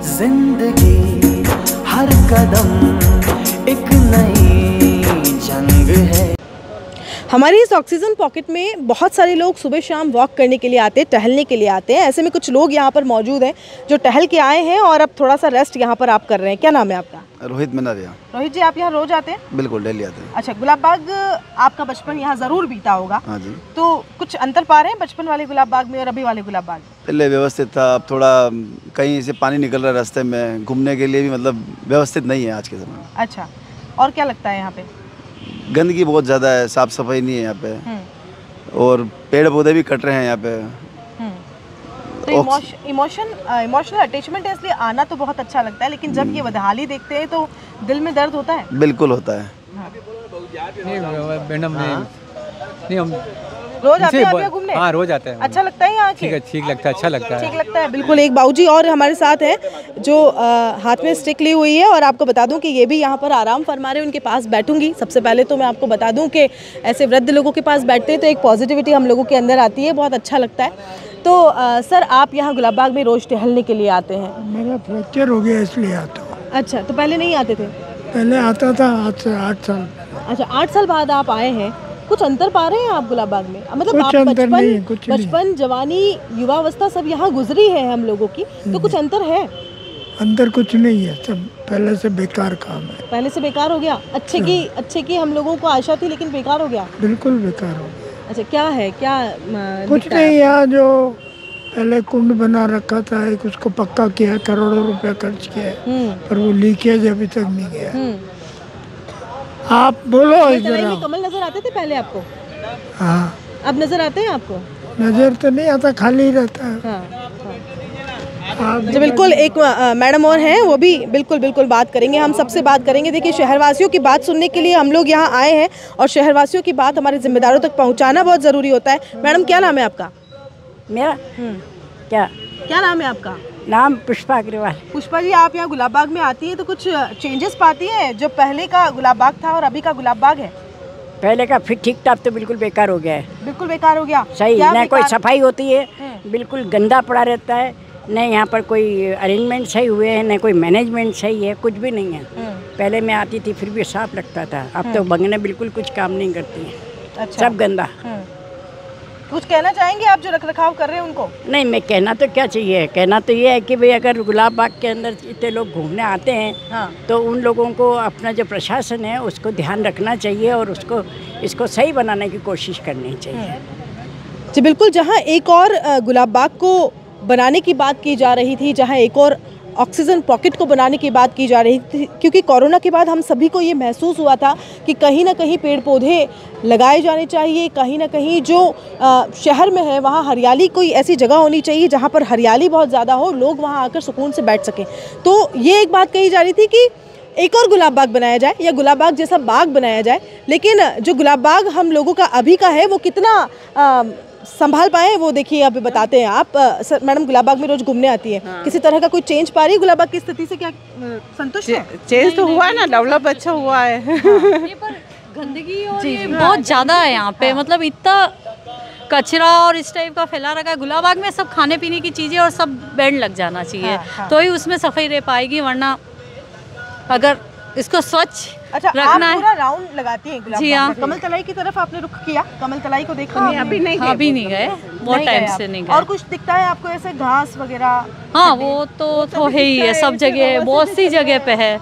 S2: जिंदगी हर कदम एक नई जंग है।
S1: हमारी इस ऑक्सीजन पॉकेट में बहुत सारे लोग सुबह शाम वॉक करने के लिए आते हैं, टहलने के लिए आते हैं। ऐसे में कुछ लोग यहाँ पर मौजूद हैं जो टहल के आए हैं और अब थोड़ा सा रेस्ट यहाँ पर आप कर रहे हैं। क्या नाम है आपका?
S9: रोहित मनारिया।
S1: रोहित जी, आप यहाँ रोज आते हैं?
S9: बिल्कुल, डेली आते हैं।
S1: अच्छा, गुलाब बाग आपका बचपन यहाँ ज़रूर बीता होगा।
S9: हाँ जी।
S1: तो कुछ अंतर पा रहे हैं बचपन वाले गुलाब बाग में और अभी वाले गुलाब बाग?
S9: पहले व्यवस्थित था, अब थोड़ा कहीं से पानी निकल रहा है रास्ते में, घूमने के लिए भी मतलब व्यवस्थित नहीं है आज के समय में।
S1: अच्छा, और क्या लगता है यहाँ पे?
S9: गंदगी बहुत ज़्यादा है, साफ़ सफाई नहीं है यहाँ पे, और पेड़ पौधे भी कट रहे हैं यहाँ पे।
S1: तो इमोशनल अटैचमेंट है, इसलिए आना तो बहुत अच्छा लगता है, लेकिन जब ये बदहाली देखते हैं तो दिल में दर्द होता है।
S9: बिल्कुल होता है।
S5: नहीं, हम
S1: रोज आते हैं आप घूमने?
S5: हाँ, रोज आते हैं।
S1: अच्छा लगता है यहाँ?
S5: ठीक लगता है, अच्छा लगता है,
S1: ठीक लगता है। बिल्कुल, एक बाबूजी और हमारे साथ है जो हाथ में स्टिक ली हुई है, और आपको बता दूं कि ये भी यहाँ पर आराम फरमा रहे हैं। उनके पास बैठूंगी। सबसे पहले तो मैं आपको बता दूं कि ऐसे वृद्ध लोगों के पास बैठते हैं तो एक पॉजिटिविटी हम लोगों के अंदर आती है, बहुत अच्छा लगता है। तो सर, आप यहाँ गुलाब बाग में रोज़ टहलने के लिए आते हैं?
S10: मेरा फ्रैक्चर हो गया इसलिए आता हूँ।
S1: अच्छा, तो पहले नहीं आते थे?
S10: पहले आता था, आज से 8 साल।
S1: अच्छा, 8 साल बाद आप आए हैं। कुछ अंतर पा रहे हैं आप गुलाब बाग में? मतलब आप बचपन, जवानी, युवावस्था सब यहाँ गुजरी है हम लोगों की, तो कुछ अंतर है?
S10: अंदर कुछ नहीं है, सब पहले से बेकार काम है।
S1: पहले से बेकार हो गया? अच्छे की हम लोगों को आशा थी, लेकिन बेकार हो गया।
S10: बिल्कुल बेकार हो गया।
S1: अच्छा, क्या है? क्या
S10: कुछ नहीं, यहाँ जो पहले कुंड बना रखा था, एक उसको पक्का किया, करोड़ों रुपया खर्च किया, पर वो लीकेज अभी तक नहीं गया। आप बोलो इधर।
S1: कमल नजर आते थे पहले आपको?
S10: हाँ।
S1: अब नजर आते हैं आपको?
S10: नजर तो नहीं आता, खाली रहता है।
S1: हाँ। जो बिल्कुल एक मैडम और हैं, वो भी बिल्कुल बात करेंगे, हम सबसे बात करेंगे। देखिए, शहरवासियों की बात सुनने के लिए हम लोग यहाँ आए हैं, और शहरवासियों की बात हमारे जिम्मेदारों तक पहुँचाना बहुत ज़रूरी होता है। मैडम, क्या नाम है आपका?
S11: मेरा क्या
S1: नाम है आपका?
S11: नाम पुष्पा अग्रवाल।
S1: पुष्पा जी, आप यहाँ गुलाब बाग में आती हैं तो कुछ चेंजेस पाती हैं? जो पहले का गुलाब बाग था और अभी का गुलाब बाग है?
S11: पहले का फिर ठीक ठाक तो बिल्कुल बेकार हो गया है।
S1: बिल्कुल बेकार हो गया?
S11: सही, न कोई सफाई होती है, बिल्कुल गंदा पड़ा रहता है, न यहाँ पर कोई अरेंजमेंट सही हुए हैं, न कोई मैनेजमेंट सही है, कुछ भी नहीं है। पहले मैं आती थी फिर भी साफ लगता था, अब तो बगने बिल्कुल कुछ काम नहीं करती है। अच्छा। सब गंदा।
S1: कुछ कहना चाहेंगे आप जो रख रखाव कर रहे हैं उनको?
S11: नहीं, मैं कहना तो क्या चाहिए, कहना तो ये है कि भाई अगर गुलाब बाग के अंदर इतने लोग घूमने आते हैं, तो उन लोगों को अपना जो प्रशासन है उसको ध्यान रखना चाहिए और इसको सही बनाने की कोशिश करनी चाहिए।
S1: जी बिल्कुल, जहाँ एक और गुलाब बाग को बनाने की बात की जा रही थी, जहाँ एक और ऑक्सीजन पॉकेट को बनाने की बात की जा रही थी, क्योंकि कोरोना के बाद हम सभी को ये महसूस हुआ था कि कहीं ना कहीं पेड़ पौधे लगाए जाने चाहिए, कहीं ना कहीं जो शहर में है वहाँ हरियाली, कोई ऐसी जगह होनी चाहिए जहाँ पर हरियाली बहुत ज़्यादा हो, लोग वहाँ आकर सुकून से बैठ सकें। तो ये एक बात कही जा रही थी कि एक और गुलाब बाग बनाया जाए या गुलाब बाग जैसा बाग बनाया जाए, लेकिन जो गुलाब बाग हम लोगों का अभी का है वो कितना संभाल पाए वो देखिए अभी बताते हैं आप। सर मैडम गुलाब बाग में रोज घूमने आती है, किसी तरह का कोई चेंज पा रही है गुलाब बाग की स्थिति से? क्या संतुष्ट है?
S12: चेंज तो हुआ है ना, डेवलप अच्छा हुआ है।
S13: पर गंदगी और ये बहुत ज़्यादा है यहाँ पे, मतलब इतना कचरा और इस टाइप का फैला रखा है। गुलाब बाग में सब खाने पीने की चीज़ें और सब बैंड लग जाना चाहिए, तो ही उसमें सफाई रह पाएगी, वरना अगर इसको स्वच्छ रखना
S1: आप पूरा राउंड लगाती हैं गुलाब
S13: जी हाँ।
S1: कमल तलाई की तरफ आपने रुख किया? कमल तलाई को देखा?
S12: अभी नहीं
S13: गए, बहुत टाइम से नहीं गए।
S1: और कुछ दिखता है आपको ऐसे घास वगैरह?
S13: हाँ वो तो है ही है, सब जगह, बहुत सी जगह पे है,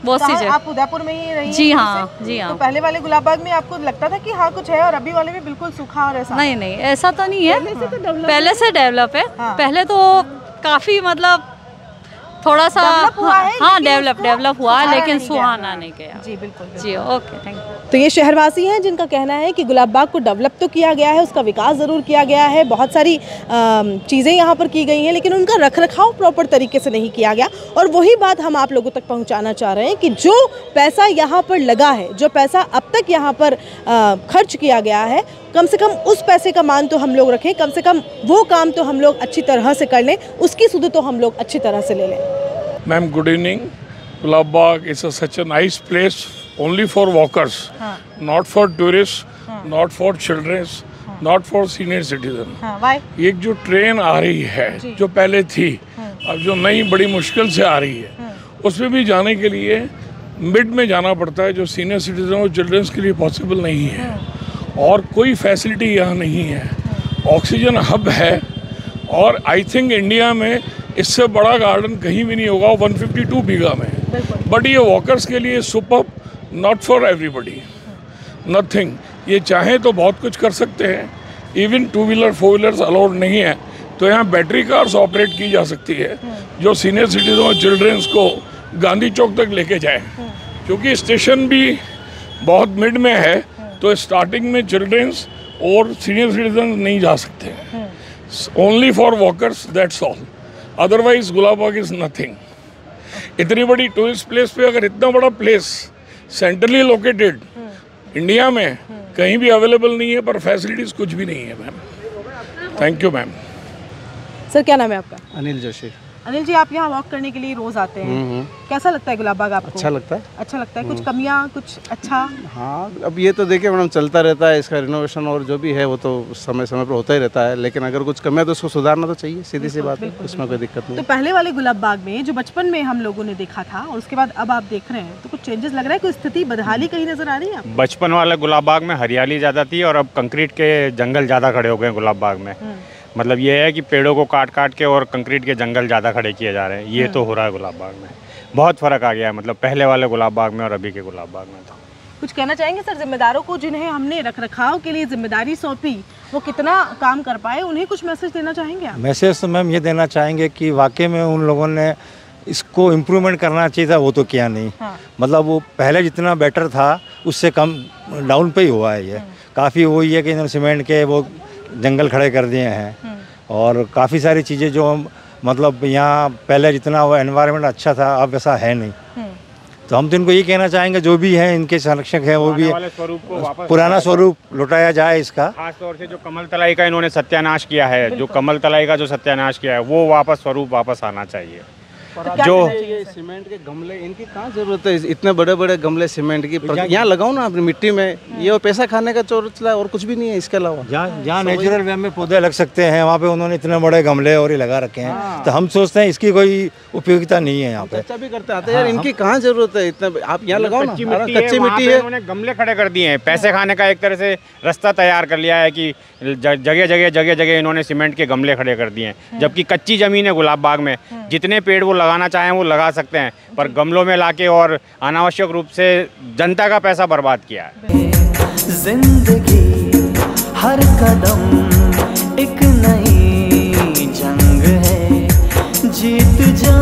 S13: बहुत सी जगह।
S1: आप उदयपुर में ही रही?
S13: जी हाँ, जी हाँ।
S1: तो पहले वाले गुलाब बाग में आपको लगता था कि हाँ कुछ है, और अभी वाले में बिल्कुल सूखा और ऐसा?
S13: नहीं, ऐसा तो नहीं है, पहले से डेवलप है। पहले तो काफी मतलब थोड़ा सा हाँ डेवलप हुआ, लेकिन सुहाना नहीं गया।
S1: जी बिल्कुल
S13: जी, ओके, थैंक यू।
S1: तो ये शहरवासी हैं जिनका कहना है कि गुलाब बाग को डेवलप तो किया गया है, उसका विकास ज़रूर किया गया है, बहुत सारी चीज़ें यहाँ पर की गई हैं, लेकिन उनका रखरखाव प्रॉपर तरीके से नहीं किया गया। और वही बात हम आप लोगों तक पहुँचाना चाह रहे हैं कि जो पैसा यहाँ पर लगा है, जो पैसा अब तक यहाँ पर खर्च किया गया है, कम से कम उस पैसे का मान तो हम लोग रखें, कम से कम वो काम तो हम लोग अच्छी तरह से कर लें, उसकी सुध तो हम लोग अच्छी तरह से ले लें।
S4: Ma'am good evening. Gulab Bagh is such a nice place only for walkers, not for tourist, not for childrens, not for senior citizen. एक जो ट्रेन आ रही है जो पहले थी, अब जो नई बड़ी मुश्किल से आ रही है, उसमें भी जाने के लिए मिड में जाना पड़ता है, जो सीनियर सिटीजन और चिल्ड्रंस के लिए पॉसिबल नहीं है। और कोई फैसिलिटी यहाँ नहीं है। ऑक्सीजन हब है, और आई थिंक इंडिया में इससे बड़ा गार्डन कहीं भी नहीं होगा 152 बीघा में। बट ये वॉकर्स के लिए super, not for everybody, nothing. ये चाहें तो बहुत कुछ कर सकते हैं, इवन 2 व्हीलर 4 व्हीलर्स अलाउड नहीं है, तो यहाँ बैटरी कार्स ऑपरेट की जा सकती है, जो सीनियर सिटीजन और चिल्ड्रंस को गांधी चौक तक लेके जाए, क्योंकि स्टेशन भी बहुत मिड में है, तो स्टार्टिंग में चिल्ड्रंस और सीनियर सिटीजन नहीं जा सकते हैं। Only for walkers, that's all. Otherwise gulab Bagh is nothing. इतनी बड़ी टूरिस्ट प्लेस पे अगर इतना बड़ा प्लेस सेंट्रली लोकेटेड इंडिया में कहीं भी अवेलेबल नहीं है, पर फैसिलिटीज कुछ भी नहीं है ma'am. Thank you ma'am.
S1: Sir क्या नाम है आपका?
S14: अनिल जोशी।
S1: अनिल जी, आप यहाँ वॉक करने के लिए रोज आते हैं, कैसा लगता है गुलाब बाग आपको?
S14: अच्छा लगता है।
S1: अच्छा लगता है। कुछ कमियाँ, कुछ अच्छा?
S14: हाँ, अब ये तो देखिए मैडम, चलता रहता है, इसका रिनोवेशन और जो भी है वो तो समय समय पर होता ही रहता है, लेकिन अगर कुछ कमियाँ तो उसको सुधारना तो चाहिए, सीधी सी बात है, उसमें कोई दिक्कत नहीं।
S1: तो पहले वाले गुलाब बाग में जो बचपन में हम लोगों ने देखा था और उसके बाद अब आप देख रहे हैं, तो कुछ चेंजेस लग रहा है, कोई स्थिति बदहाली कहीं नजर आ रही है?
S15: बचपन वाले गुलाब बाग में हरियाली ज़्यादा थी, और अब कंक्रीट के जंगल ज़्यादा खड़े हो गए गुलाब बाग में। मतलब ये है कि पेड़ों को काट काट के और कंक्रीट के जंगल ज़्यादा खड़े किए जा रहे हैं, ये तो हो रहा है गुलाब बाग में। बहुत फ़र्क आ गया है, मतलब पहले वाले गुलाब बाग में और अभी के गुलाब बाग में। तो
S1: कुछ कहना चाहेंगे सर जिम्मेदारों को, जिन्हें हमने रखरखाव के लिए जिम्मेदारी सौंपी, वो कितना काम कर पाए, उन्हें कुछ मैसेज देना चाहेंगे आप?
S16: मैसेज तो मैम ये देना चाहेंगे कि वाकई में उन लोगों ने इसको इम्प्रूवमेंट करना चाहिए था, वो तो किया नहीं। मतलब वो पहले जितना बेटर था उससे कम डाउन पे ही हुआ है। ये काफ़ी वही है कि इन्होंने सीमेंट के वो जंगल खड़े कर दिए हैं, और काफ़ी सारी चीज़ें जो मतलब यहाँ पहले जितना वो एनवायरनमेंट अच्छा था अब वैसा है नहीं। तो हम तो इनको ये कहना चाहेंगे, जो भी हैं इनके संरक्षक हैं, वो भी पुराना स्वरूप लौटाया जाए इसका।
S15: खास तौर से जो कमल तलाई का इन्होंने सत्यानाश किया है, जो कमल तलाई का जो सत्यानाश किया है, वो वापस स्वरूप वापस आना चाहिए।
S14: जो ये सीमेंट के गमले, इनकी कहाँ जरूरत है? इतने बड़े बड़े गमले सीमेंट की यहाँ लगाओ ना अपनी मिट्टी में, ये और पैसा खाने का चोरचला और कुछ भी नहीं है इसके अलावा।
S16: जहाँ नेचुरल वे में पौधे लग सकते हैं, वहाँ पे उन्होंने इतने बड़े गमले और ये लगा रखे हैं, तो हम सोचते हैं इसकी कोई उपयोगिता नहीं है यहाँ पे।
S14: अच्छा भी करते आते यार, इनकी कहाँ जरूरत है? इतना आप यहाँ लगाओ ना, कच्ची
S15: मिट्टी है, उन्होंने गमले खड़े कर दिए हैं, पैसे खाने का एक तरह से रास्ता तैयार कर लिया है कि जगह जगह इन्होंने सीमेंट के गमले खड़े कर दिए हैं, जबकि कच्ची ज़मीन है गुलाब बाग में, जितने पेड़ वो लगाना चाहें वो लगा सकते हैं, पर गमलों में लाके और अनावश्यक रूप से जनता का पैसा बर्बाद किया है।
S2: जिंदगी हर कदम एक नई जंग है, जीत जा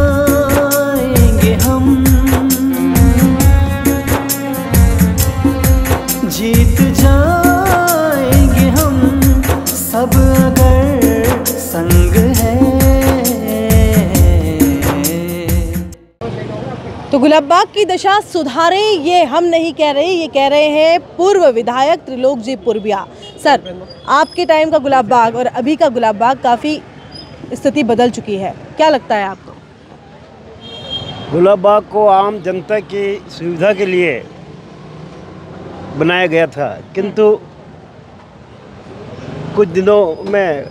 S1: तो गुलाबबाग की दशा सुधारे ये हम नहीं कह रहे, ये कह रहे हैं पूर्व विधायक त्रिलोक जी पुरबिया। सर, आपके टाइम का गुलाबबाग और अभी का गुलाबबाग काफ़ी स्थिति बदल चुकी है, क्या लगता है आपको?
S17: गुलाबबाग को आम जनता की सुविधा के लिए बनाया गया था, किंतु कुछ दिनों में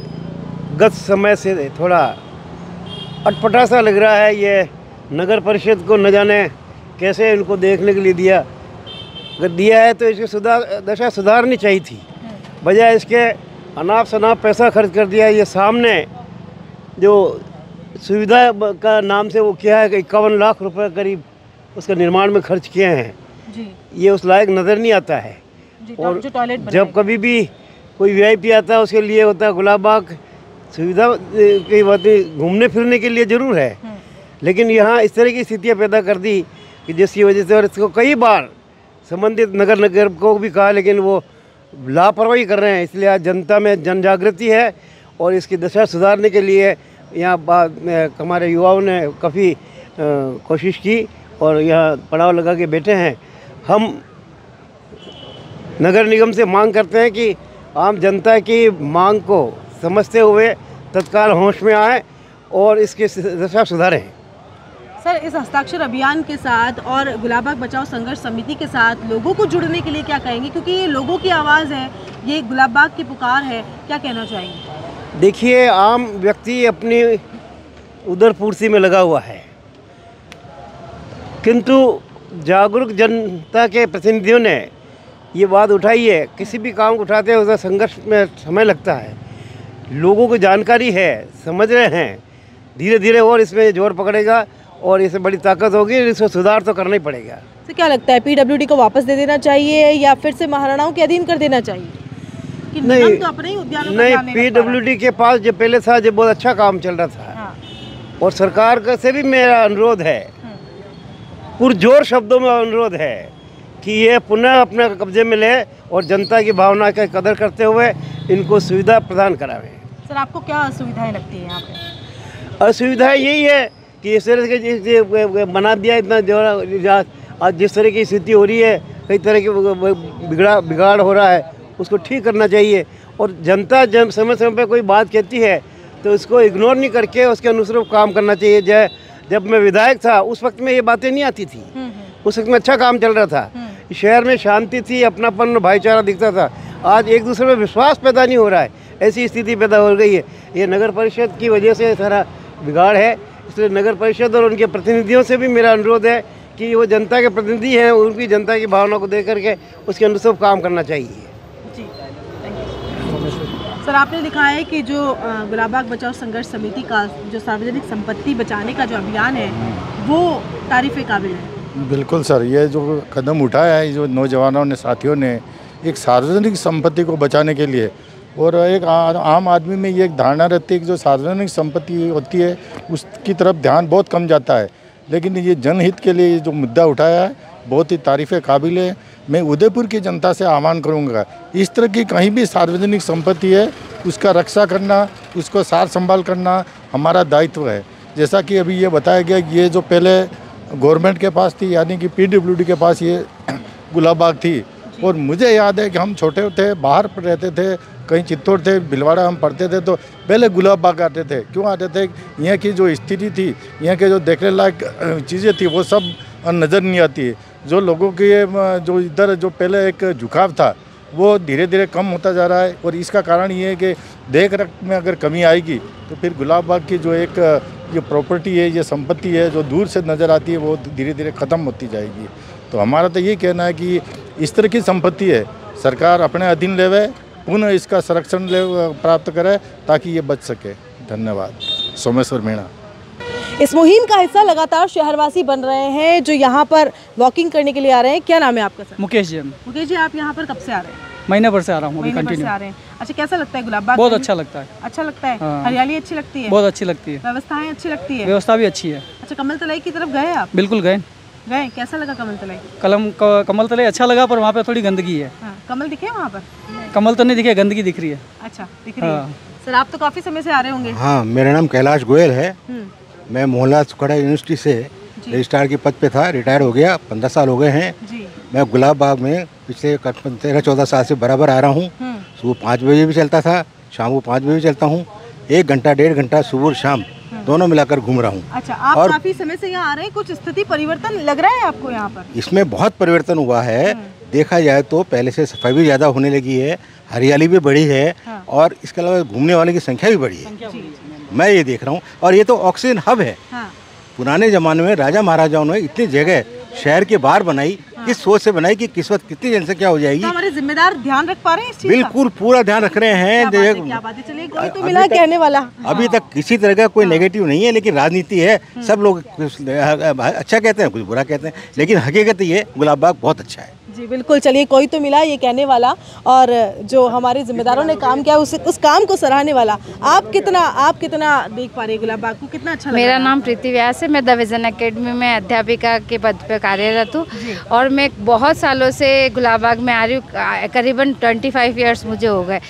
S17: गत समय से थोड़ा अटपटा सा लग रहा है। ये नगर परिषद को न जाने कैसे इनको देखने के लिए दिया, अगर दिया है तो इसकी दशा सुधारनी चाहिए थी, बजाय इसके अनाप शनाप पैसा खर्च कर दिया। ये सामने जो सुविधा का नाम से वो किया है कि 51 लाख रुपए करीब उसका निर्माण में खर्च किए हैं जी। ये उस लायक नज़र नहीं आता है जी। और जब कभी भी कोई वीआईपी आता है उसके लिए होता है गुलाबबाग सुविधा की बातें घूमने फिरने के लिए ज़रूर है, लेकिन यहाँ इस तरह की स्थितियाँ पैदा कर दी कि जिसकी वजह से, और इसको कई बार संबंधित नगर को भी कहा लेकिन वो लापरवाही कर रहे हैं। इसलिए आज जनता में जन जागृति है और इसकी दशा सुधारने के लिए यहाँ बाद में हमारे युवाओं ने काफ़ी कोशिश की और यहाँ पड़ाव लगा के बैठे हैं। हम नगर निगम से मांग करते हैं कि आम जनता की मांग को समझते हुए तत्काल होश में आए और इसकी दशा सुधारें।
S1: सर, इस हस्ताक्षर अभियान के साथ और गुलाबबाग बचाओ संघर्ष समिति के साथ लोगों को जुड़ने के लिए क्या कहेंगे, क्योंकि ये लोगों की आवाज़ है, ये गुलाबबाग की पुकार है, क्या कहना चाहेंगे?
S17: देखिए, आम व्यक्ति अपनी उधरपूर्ति में लगा हुआ है, किंतु जागरूक जनता के प्रतिनिधियों ने ये बात उठाई है। किसी भी काम को उठाते हैं उसका संघर्ष में समय लगता है, लोगों को जानकारी है, समझ रहे हैं, धीरे धीरे और इसमें जोर पकड़ेगा और इससे बड़ी ताकत होगी। इसको सुधार तो करना ही पड़ेगा।
S1: तो क्या लगता है, पीडब्ल्यूडी को वापस दे देना चाहिए या फिर से महाराणाओं के अधीन कर देना चाहिए? कि
S17: नहीं,
S1: तो अपने ही उद्यानों
S17: नहीं, पीडब्ल्यूडी के पास जो पहले था जो बहुत अच्छा काम चल रहा था। हाँ। और सरकार का से भी मेरा अनुरोध है, पुरजोर शब्दों में अनुरोध है कि ये पुनः अपने कब्जे में ले और जनता की भावना का कदर करते हुए इनको सुविधा प्रदान करावे।
S1: सर, आपको क्या असुविधाएं लगती है यहाँ पे?
S17: असुविधा यही है कि इस तरह के बना दिया इतना जो आज जिस तरह की स्थिति हो रही है, कई तरह की बिगाड़ हो रहा है, उसको ठीक करना चाहिए। और जनता जब समय समय पर कोई बात कहती है तो उसको इग्नोर नहीं करके उसके अनुसार काम करना चाहिए। जब मैं विधायक था उस वक्त में ये बातें नहीं आती थी, उस वक्त में अच्छा काम चल रहा था, शहर में शांति थी, अपनापन भाईचारा दिखता था। आज एक दूसरे में विश्वास पैदा नहीं हो रहा है, ऐसी स्थिति पैदा हो गई है। ये नगर परिषद की वजह से सारा बिगाड़ है। इसलिए नगर परिषद और उनके प्रतिनिधियों से भी मेरा अनुरोध है कि वो जनता के प्रतिनिधि हैं, उनकी जनता की भावना को देख करके उसके अनुसार काम करना चाहिए।
S1: जी, सर, आपने लिखा है कि जो गुलाबबाग बचाओ संघर्ष समिति का जो सार्वजनिक संपत्ति बचाने का जो अभियान है वो तारीफ़ काबिल है।
S18: बिल्कुल सर, ये जो कदम उठाया है जो नौजवानों ने, साथियों ने, एक सार्वजनिक संपत्ति को बचाने के लिए, और एक आम आदमी में ये एक धारणा रहती है कि जो सार्वजनिक संपत्ति होती है उसकी तरफ ध्यान बहुत कम जाता है, लेकिन ये जनहित के लिए जो मुद्दा उठाया है बहुत ही तारीफ़ काबिल है। मैं उदयपुर की जनता से आह्वान करूंगा, इस तरह की कहीं भी सार्वजनिक संपत्ति है उसका रक्षा करना, उसको सार संभाल करना हमारा दायित्व है। जैसा कि अभी ये बताया गया, ये जो पहले गवर्नमेंट के पास थी, यानी कि पीडब्ल्यूडी के पास ये गुलाबबाग थी, और मुझे याद है कि हम छोटे थे, बाहर रहते थे, कहीं चित्तौड़ थे, भिलवाड़ा हम पढ़ते थे, तो पहले गुलाबबाग आते थे। क्यों आते थे? यहाँ की जो स्थिति थी, यहाँ के जो देखने लायक चीज़ें थी वो सब नज़र नहीं आती है। जो लोगों के जो इधर जो पहले एक झुकाव था वो धीरे धीरे कम होता जा रहा है, और इसका कारण ये है कि देख रेख में अगर कमी आएगी तो फिर गुलाबबाग की जो एक ये प्रॉपर्टी है, ये संपत्ति है जो दूर से नज़र आती है वो धीरे धीरे ख़त्म होती जाएगी। तो हमारा तो ये कहना है कि इस तरह की संपत्ति है सरकार अपने अधीन लेवे, पुनः इसका संरक्षण प्राप्त करे ताकि ये बच सके। धन्यवाद। सोमेश्वर मीणा।
S1: इस मुहिम का हिस्सा लगातार शहरवासी बन रहे हैं जो यहाँ पर वॉकिंग करने के लिए आ रहे हैं। क्या नाम है आपका सर?
S19: मुकेश जी।
S1: मुकेश जी, आप यहाँ पर कब से आ रहे हैं?
S19: महीने भर से आ रहा हूँ, अभी कंटिन्यू
S1: आ रहे हैं। अच्छा, कैसा लगता है गुलाबबाग?
S19: बहुत अच्छा लगता है।
S1: अच्छा लगता है?
S19: हाँ।
S1: हरियाली अच्छी लगती है?
S19: बहुत अच्छी लगती है।
S1: व्यवस्थाएं अच्छी लगती है?
S19: व्यवस्था भी अच्छी है।
S1: अच्छा, कमल तलाई की तरफ गए आप?
S19: बिल्कुल गए।
S1: कैसा लगा कमल तलाई?
S19: कमल तलाई अच्छा लगा, पर वहाँ पे थोड़ी गंदगी है।
S1: कमल दिखे वहाँ पर?
S19: कमल तो नहीं दिखे, गंदगी दिख रही है।
S1: अच्छा, दिख रही है। सर, आप तो काफी समय से आ रहे होंगे?
S20: हाँ, मेरा नाम कैलाश गोयल है। मैं मोहल्ला सुखाड़ा यूनिवर्सिटी से रजिस्ट्रार के पद पे था, रिटायर हो गया, 15 साल हो गए हैं। मैं गुलाब बाग में पिछले 13-14 साल से बराबर आ रहा हूँ। सुबह 5 बजे भी चलता था, शाम को 5 बजे भी चलता हूँ। 1 घंटा 1.5 घंटा सुबह और शाम दोनों मिलाकर घूम रहा हूँ।
S1: अच्छा, आप और काफी समय से यहाँ आ रहे हैं, कुछ स्थिति परिवर्तन लग रहा है आपको यहाँ पर? इसमें
S20: बहुत परिवर्तन हुआ है। देखा जाए तो पहले से सफाई भी ज़्यादा होने लगी है, हरियाली भी बढ़ी है, और इसके अलावा घूमने वाले की संख्या भी बढ़ी है। मैं ये देख रहा हूँ, और ये तो ऑक्सीजन हब है। पुराने ज़माने में राजा महाराजाओं ने इतनी जगह शहर के बाहर बनाई, किस सोच से बनाई कि किस वक्त कितनी जनसंख्या हो जाएगी।
S1: तो हमारे जिम्मेदार ध्यान रख पा रहे हैं इस चीज़ का?
S20: बिल्कुल पूरा ध्यान रख रहे हैं।
S1: क्या बात है, चलिए कोई तो मिला कहने वाला।
S20: अभी तक किसी तरह का कोई नेगेटिव नहीं है, लेकिन राजनीति है, सब लोग अच्छा कहते हैं, कुछ बुरा कहते हैं, लेकिन हकीकत ये गुलाब बाग बहुत अच्छा है।
S1: जी बिल्कुल, चलिए कोई तो मिला ये कहने वाला, और जो हमारे जिम्मेदारों ने काम किया उस काम को सराहने वाला। आप कितना देख पा रहे हैं गुलाब बाग को, कितना अच्छा लग रहा है?
S21: मेरा नाम प्रीति व्यास है, मैं द विजन एकेडमी में अध्यापिका के पद पर कार्यरत हूँ, और मैं बहुत सालों से गुलाब बाग में आ रही हूँ, करीबन 25 ईयर्स मुझे हो गए।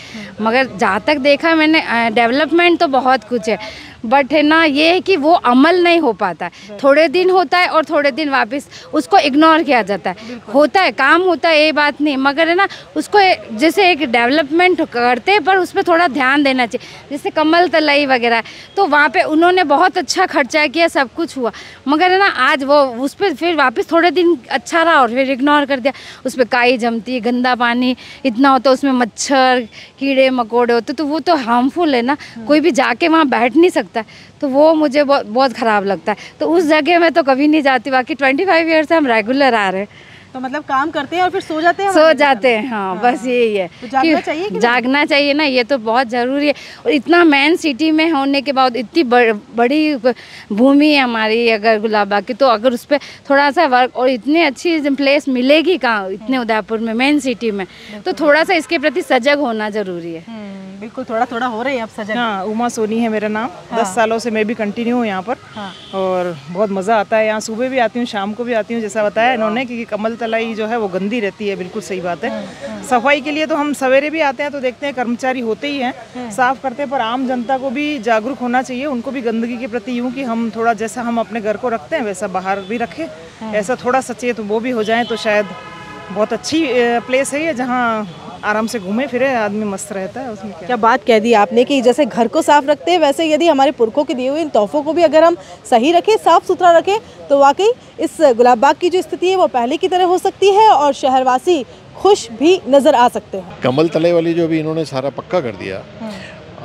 S21: मगर जहाँ तक देखा मैंने, डेवलपमेंट तो बहुत कुछ है, बट है ना ये है कि वो अमल नहीं हो पाता है। थोड़े दिन होता है और थोड़े दिन वापस उसको इग्नोर किया जाता है। होता है, काम होता है, ये बात नहीं, मगर है ना उसको जैसे एक डेवलपमेंट करते हैं, पर उस पर थोड़ा ध्यान देना चाहिए। जैसे कमल तलाई वगैरह, तो वहाँ पे उन्होंने बहुत अच्छा खर्चा किया, सब कुछ हुआ, मगर है ना आज वो उस पर फिर वापस थोड़े दिन अच्छा रहा और फिर इग्नोर कर दिया। उस पर काई जमती है, गंदा पानी इतना होता है, उसमें मच्छर कीड़े मकोड़े होते, तो वो तो हार्मफुल है ना, कोई भी जाके वहाँ बैठ नहीं सकता। तो वो मुझे बहुत ख़राब लगता है, तो उस जगह में तो कभी नहीं जाती। बाकी 25 ईयर से हम रेगुलर आ रहे हैं।
S1: तो मतलब काम करते हैं और फिर सो जाते हैं?
S21: सो जाते हैं, हाँ, बस यही है।
S1: तो जागना चाहिए कि
S21: जागना चाहिए ना, ये तो बहुत ज़रूरी है। और इतना मेन सिटी में होने के बाद इतनी बड़ी भूमि है हमारी अगर गुलाब बाग की, तो अगर उस पर थोड़ा सा वर्क और इतनी अच्छी प्लेस मिलेगी कहाँ, इतने उदयपुर में मेन सिटी में, तो थोड़ा सा इसके प्रति सजग होना ज़रूरी है।
S1: बिल्कुल, थोड़ा हो रही है अब सजग।
S12: हाँ, उमा सोनी है मेरा नाम। 10 सालों से मैं भी कंटिन्यू हूँ यहाँ पर, और बहुत मज़ा आता है यहाँ। सुबह भी आती हूँ, शाम को भी आती हूँ, जैसा बताया इन्होंने, क्योंकि कमल तलाई जो है वो गंदी रहती है। बिल्कुल सही बात है। सफाई के लिए तो हम सवेरे भी आते हैं, तो देखते हैं कर्मचारी होते ही हैं, साफ करते हैं, पर आम जनता को भी जागरूक होना चाहिए, उनको भी गंदगी के प्रति, यूँ कि हम थोड़ा जैसा हम अपने घर को रखते हैं वैसा बाहर भी रखें, ऐसा थोड़ा सचेत वो भी हो जाए, तो शायद बहुत अच्छी प्लेस है ये, जहाँ आराम से घूमे फिरे आदमी मस्त रहता है। उसमें
S1: क्या बात कह दी आपने कि जैसे घर को साफ रखते हैं, वैसे यदि हमारे पुरखों के दिए हुए इन तोहफों को भी अगर हम सही रखें, साफ सुथरा रखें, तो वाकई इस गुलाब बाग की जो स्थिति है वो पहले की तरह हो सकती है और शहरवासी खुश भी नज़र आ सकते हैं।
S22: कमल तलाई वाली जो भी इन्होंने सारा पक्का कर दिया,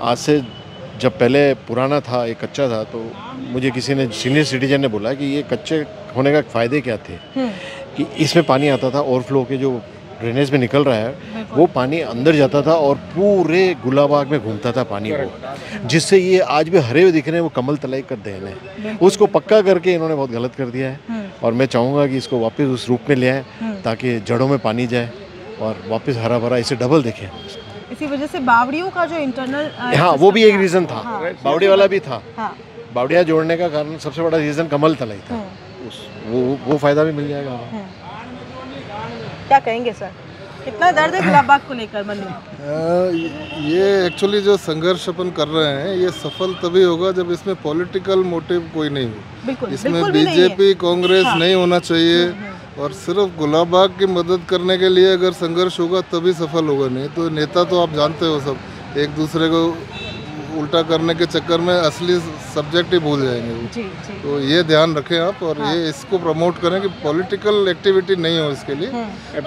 S22: आज से जब पहले पुराना था, ये कच्चा था, तो मुझे किसी ने, सीनियर सिटीजन ने बोला कि ये कच्चे होने का फ़ायदे क्या थे, कि इसमें पानी आता था, ओवरफ्लो के जो ड्रेनेज में निकल रहा है वो पानी अंदर जाता था और पूरे गुलाब बाग में घूमता था पानी वो, जिससे ये आज भी हरे हुए दिख रहे हैं, वो कमल तलाई का देन है। उसको पक्का करके इन्होंने बहुत गलत कर दिया है, और मैं चाहूँगा कि इसको वापस उस रूप में ले आए, ताकि जड़ों में पानी जाए और वापस हरा भरा इसे डबल दिखे।
S1: इसी वजह से बावड़ियों का जो इंटरनल,
S22: हाँ, वो भी एक रीज़न था, बावड़ी वाला भी था। बावड़िया जोड़ने का कारण सबसे बड़ा रीज़न कमल तलाई था, वो फ़ायदा भी मिल जाएगा।
S1: क्या कहेंगे सर, कितना दर्द है गुलाब बाग को लेकर मन में?
S23: ये एक्चुअली जो संघर्ष अपन कर रहे हैं, ये सफल तभी होगा जब इसमें पॉलिटिकल मोटिव कोई नहीं हो। इसमें बीजेपी कांग्रेस नहीं होना चाहिए, और सिर्फ गुलाब बाग की मदद करने के लिए अगर संघर्ष होगा तभी सफल होगा। नहीं तो नेता तो आप जानते हो, सब एक दूसरे को उल्टा करने के चक्कर में असली सब्जेक्ट ही भूल जाएंगे वो। तो ये ध्यान रखें आप, और ये इसको प्रमोट करें कि पॉलिटिकल एक्टिविटी नहीं हो इसके लिए।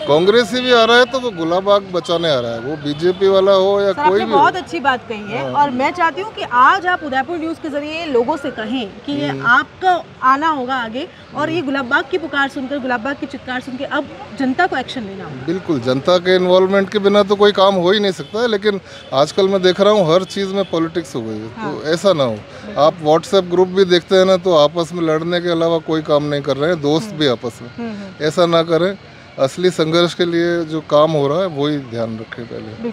S23: कांग्रेस ही भी आ रहा है तो वो गुलाब बाग बचाने आ रहा है, वो बीजेपी वाला हो या कोई भी।
S1: बहुत अच्छी बात कही है, और मैं चाहती हूँ कि आज आप उदयपुर न्यूज़ के जरिए लोगों से कहें कि ये आपका आना होगा आगे, और ये गुलाब बाग की पुकार सुनकर, गुलाब बाग की चित्कार सुन के अब जनता को एक्शन लेना होगा।
S23: बिल्कुल, जनता के इन्वॉल्वमेंट के बिना तो कोई काम हो ही नहीं सकता है, लेकिन आजकल मैं देख रहा हूँ हर चीज़ में पॉलिटिक्स हो गई है। तो ऐसा ना हो। आप व्हाट्सएप ग्रुप भी देखते हैं ना, तो आपस में लड़ने के अलावा कोई काम नहीं कर रहे हैं, दोस्त भी आपस में। ऐसा ना करें, असली संघर्ष के लिए जो काम हो रहा है वही ध्यान रखें पहले।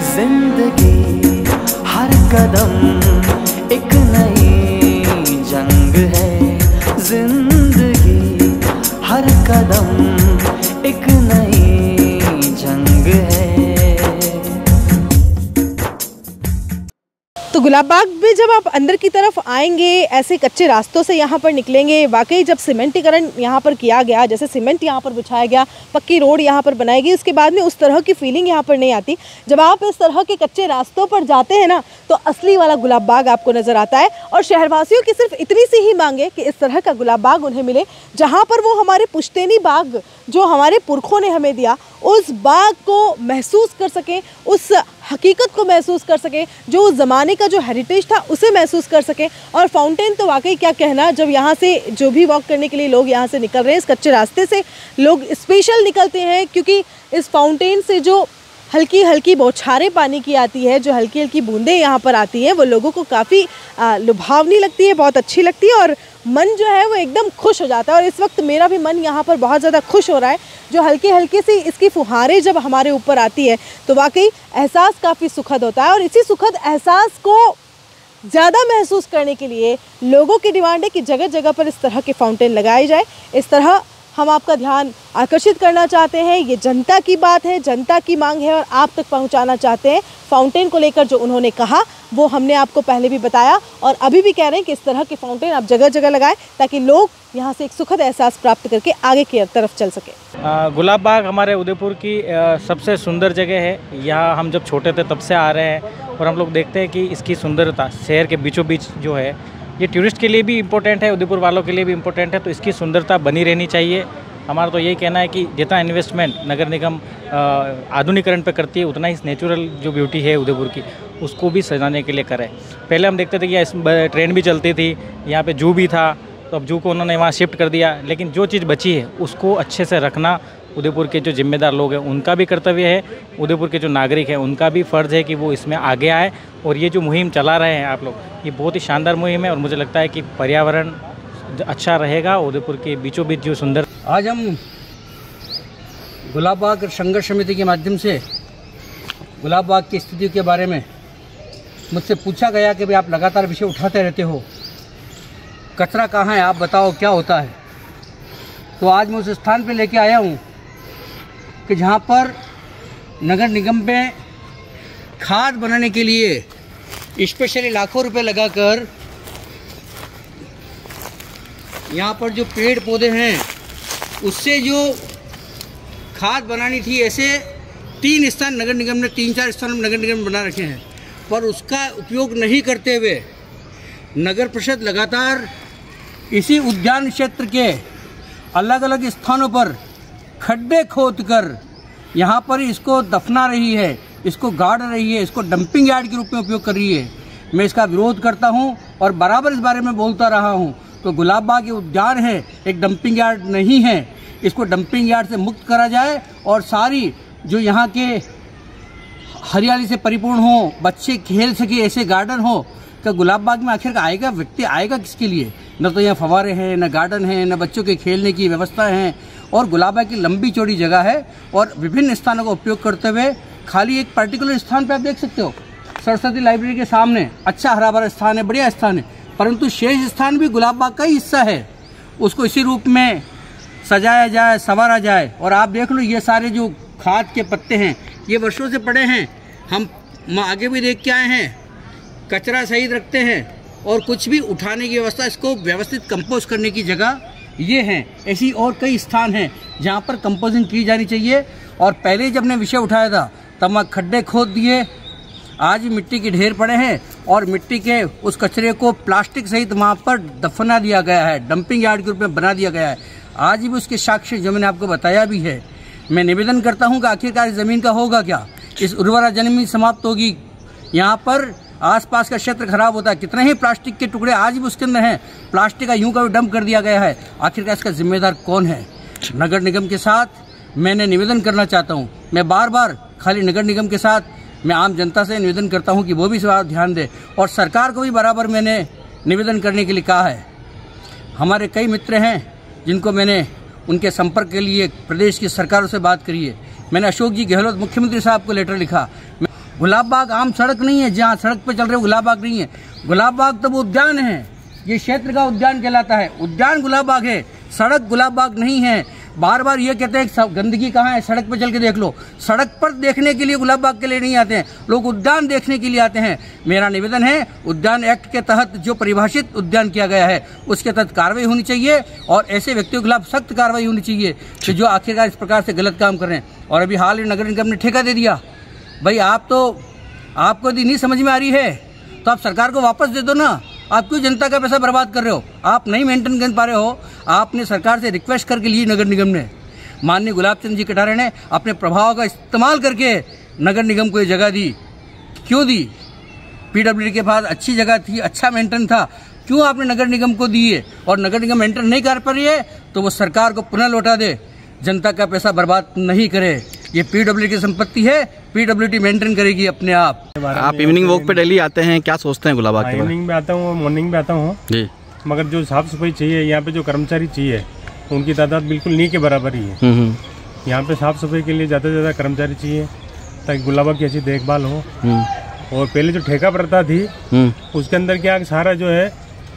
S2: जिंदगी हर कदम एक नई जंग है, जिंदगी हर कदम एक नई जंग है।
S1: तो गुलाब बाग में जब आप अंदर की तरफ आएंगे, ऐसे कच्चे रास्तों से यहाँ पर निकलेंगे, वाकई जब सीमेंटीकरण यहाँ पर किया गया, जैसे सीमेंट यहाँ पर बिछाया गया, पक्की रोड यहाँ पर बनाई गई, उसके बाद में उस तरह की फीलिंग यहाँ पर नहीं आती। जब आप इस तरह के कच्चे रास्तों पर जाते हैं ना, तो असली वाला गुलाब बाग आपको नज़र आता है। और शहरवासियों की सिर्फ इतनी सी ही मांग है कि इस तरह का गुलाब बाग उन्हें मिले, जहाँ पर वो हमारे पुश्तैनी बाग जो हमारे पुरखों ने हमें दिया, उस बाग को महसूस कर सकें, उस हकीकत को महसूस कर सकें, जो उस ज़माने का जो हेरिटेज था उसे महसूस कर सकें। और फाउंटेन तो वाकई क्या कहना, जब यहाँ से जो भी वॉक करने के लिए लोग यहाँ से निकल रहे हैं, इस कच्चे रास्ते से लोग स्पेशल निकलते हैं, क्योंकि इस फाउंटेन से जो हल्की हल्की बौछारें पानी की आती है, जो हल्की हल्की बूंदें यहाँ पर आती हैं, वो लोगों को काफ़ी लुभावनी लगती है, बहुत अच्छी लगती है और मन जो है वो एकदम खुश हो जाता है। और इस वक्त मेरा भी मन यहाँ पर बहुत ज़्यादा खुश हो रहा है। जो हल्की हल्की सी इसकी फुहारें जब हमारे ऊपर आती है तो वाकई एहसास काफ़ी सुखद होता है। और इसी सुखद एहसास को ज़्यादा महसूस करने के लिए लोगों की डिमांड है कि जगह जगह पर इस तरह के फाउंटेन लगाए जाए। इस तरह हम आपका ध्यान आकर्षित करना चाहते हैं, ये जनता की बात है, जनता की मांग है और आप तक पहुंचाना चाहते हैं। फाउंटेन को लेकर जो उन्होंने कहा वो हमने आपको पहले भी बताया और अभी भी कह रहे हैं कि इस तरह के फाउंटेन आप जगह जगह लगाएं, ताकि लोग यहाँ से एक सुखद एहसास प्राप्त करके आगे की तरफ चल सके।
S3: गुलाब बाग हमारे उदयपुर की सबसे सुंदर जगह है। यहाँ हम जब छोटे थे तब से आ रहे हैं और हम लोग देखते हैं कि इसकी सुंदरता शहर के बीचों बीच जो है, ये टूरिस्ट के लिए भी इम्पोर्टेंट है, उदयपुर वालों के लिए भी इम्पोर्टेंट है, तो इसकी सुंदरता बनी रहनी चाहिए। हमारा तो यही कहना है कि जितना इन्वेस्टमेंट नगर निगम आधुनिकरण पे करती है, उतना ही नेचुरल जो ब्यूटी है उदयपुर की, उसको भी सजाने के लिए करें। पहले हम देखते थे कि ट्रेन भी चलती थी, यहाँ पे जू भी था, तो अब जू को उन्होंने वहाँ शिफ्ट कर दिया, लेकिन जो चीज़ बची है उसको अच्छे से रखना उदयपुर के जो जिम्मेदार लोग हैं उनका भी कर्तव्य है, उदयपुर के जो नागरिक हैं उनका भी फ़र्ज़ है कि वो इसमें आगे आए। और ये जो मुहिम चला रहे हैं आप लोग, ये बहुत ही शानदार मुहिम है और मुझे लगता है कि पर्यावरण अच्छा रहेगा। उदयपुर के बीचों बीच जो सुंदर,
S6: आज हम गुलाब बाग संघर्ष समिति के माध्यम से गुलाब बाग की स्थिति के बारे में मुझसे पूछा गया कि भाई आप लगातार विषय उठाते रहते हो, कचरा कहाँ है, आप बताओ क्या होता है। तो आज मैं उस स्थान पे लेके आया हूँ कि जहाँ पर नगर निगम में खाद बनाने के लिए स्पेशली लाखों रुपए लगाकर यहाँ पर जो पेड़ पौधे हैं उससे जो खाद बनानी थी, ऐसे 3 स्थान नगर निगम ने 3-4 स्थान नगर निगम बना रखे हैं, पर उसका उपयोग नहीं करते हुए नगर परिषद लगातार इसी उद्यान क्षेत्र के अलग अलग स्थानों पर खड्डे खोदकर यहाँ पर इसको दफना रही है, इसको गाड़ रही है, इसको डंपिंग यार्ड के रूप में उपयोग कर रही है। मैं इसका विरोध करता हूँ और बराबर इस बारे में बोलता रहा हूँ। तो गुलाब बाग ये उद्यान है, एक डंपिंग यार्ड नहीं है। इसको डंपिंग यार्ड से मुक्त करा जाए और सारी जो यहाँ के हरियाली से परिपूर्ण हो, बच्चे खेल सके ऐसे गार्डन हो। तो गुलाब बाग में आखिर आएगा व्यक्ति, आएगा किसके लिए? न तो यहाँ फवारे हैं, न गार्डन है, न बच्चों के खेलने की व्यवस्था है। और गुलाब बाग की लंबी चौड़ी जगह है और विभिन्न स्थानों का उपयोग करते हुए खाली एक पर्टिकुलर स्थान पे आप देख सकते हो, सरस्वती लाइब्रेरी के सामने अच्छा हरा भरा स्थान है, बढ़िया स्थान है, परंतु शेष स्थान भी गुलाब बाग का ही हिस्सा है। उसको इसी रूप में सजाया जाए, संवारा जाए। और आप देख लो ये सारे जो खाद के पत्ते हैं ये वर्षों से पड़े हैं, हम आगे भी देख के आए हैं, कचरा सहित रखते हैं और कुछ भी उठाने की व्यवस्था, इसको व्यवस्थित कंपोस्ट करने की जगह ये हैं। ऐसी और कई स्थान हैं जहाँ पर कंपोजिंग की जानी चाहिए। और पहले जब ने विषय उठाया था तब वहाँ खड्डे खोद दिए, आज मिट्टी के ढेर पड़े हैं और मिट्टी के उस कचरे को प्लास्टिक सहित वहाँ पर दफना दिया गया है, डंपिंग यार्ड के रूप में बना दिया गया है। आज भी उसके साक्ष्य जो मैंने आपको बताया भी है। मैं निवेदन करता हूँ कि आखिरकार इस ज़मीन का होगा क्या? इस उर्वरा जमीन समाप्त होगी, यहाँ पर आसपास का क्षेत्र खराब होता है। कितने ही प्लास्टिक के टुकड़े आज भी उसके अंदर हैं, प्लास्टिक का यूं का भी डंप कर दिया गया है। आखिरकार इसका जिम्मेदार कौन है? नगर निगम के साथ मैंने निवेदन करना चाहता हूं। मैं बार बार खाली नगर निगम के साथ मैं आम जनता से निवेदन करता हूं कि वो भी इस बात ध्यान दे और सरकार को भी बराबर मैंने निवेदन करने के लिए कहा है। हमारे कई मित्र हैं जिनको मैंने उनके संपर्क के लिए प्रदेश की सरकारों से बात करी है। मैंने अशोक जी गहलोत मुख्यमंत्री साहब को लेटर लिखा। गुलाब बाग आम सड़क नहीं है, जहाँ सड़क पे चल रहे गुलाब बाग नहीं है। गुलाब बाग तो वो उद्यान है, ये क्षेत्र का उद्यान कहलाता है। उद्यान गुलाब बाग है, सड़क गुलाब बाग नहीं है। बार बार ये कहते हैं सब गंदगी कहाँ है, सड़क पर चल के देख लो। सड़क पर देखने के लिए गुलाब बाग के लिए नहीं आते हैं लोग, उद्यान देखने के लिए आते हैं। मेरा निवेदन है, उद्यान एक्ट के तहत जो परिभाषित उद्यान किया गया है उसके तहत कार्रवाई होनी चाहिए और ऐसे व्यक्तियों के खिलाफ सख्त कार्रवाई होनी चाहिए कि जो आखिरकार इस प्रकार से गलत काम कर रहे हैं। और अभी हाल में नगर निगम ने ठेका दे दिया। भाई आपको यदि नहीं समझ में आ रही है तो आप सरकार को वापस दे दो ना। आप क्यों जनता का पैसा बर्बाद कर रहे हो? आप नहीं मेंटेन कर पा रहे हो। आपने सरकार से रिक्वेस्ट करके ली, नगर निगम ने, माननीय गुलाब चंद जी कटारे ने अपने प्रभाव का इस्तेमाल करके नगर निगम को ये जगह दी। क्यों दी? पीडब्ल्यूडी के पास अच्छी जगह थी, अच्छा मेंटेन था, क्यों आपने नगर निगम को दी है? और नगर निगम मेंटेन नहीं कर पा रही है तो वो सरकार को पुनः लौटा दे। जनता का पैसा बर्बाद नहीं करे। ये पीडब्ल्यूडी की संपत्ति है, पीडब्ल्यूडी मेंटेन करेगी अपने आप।
S7: आप इवनिंग वॉक पे डेली आते हैं, क्या सोचते हैं गुलाब बाग के बारे में?
S8: इवनिंग में आता हूँ, मॉर्निंग में आता हूँ
S7: जी,
S8: मगर जो साफ सफाई चाहिए, यहाँ पे जो कर्मचारी चाहिए उनकी तादाद बिल्कुल नहीं के बराबर ही है। यहाँ पे साफ सफाई के लिए ज़्यादा से ज़्यादा कर्मचारी चाहिए ताकि गुलाब बाग की अच्छी देखभाल हो। और पहले जो ठेका प्रथा थी उसके अंदर क्या सारा जो है,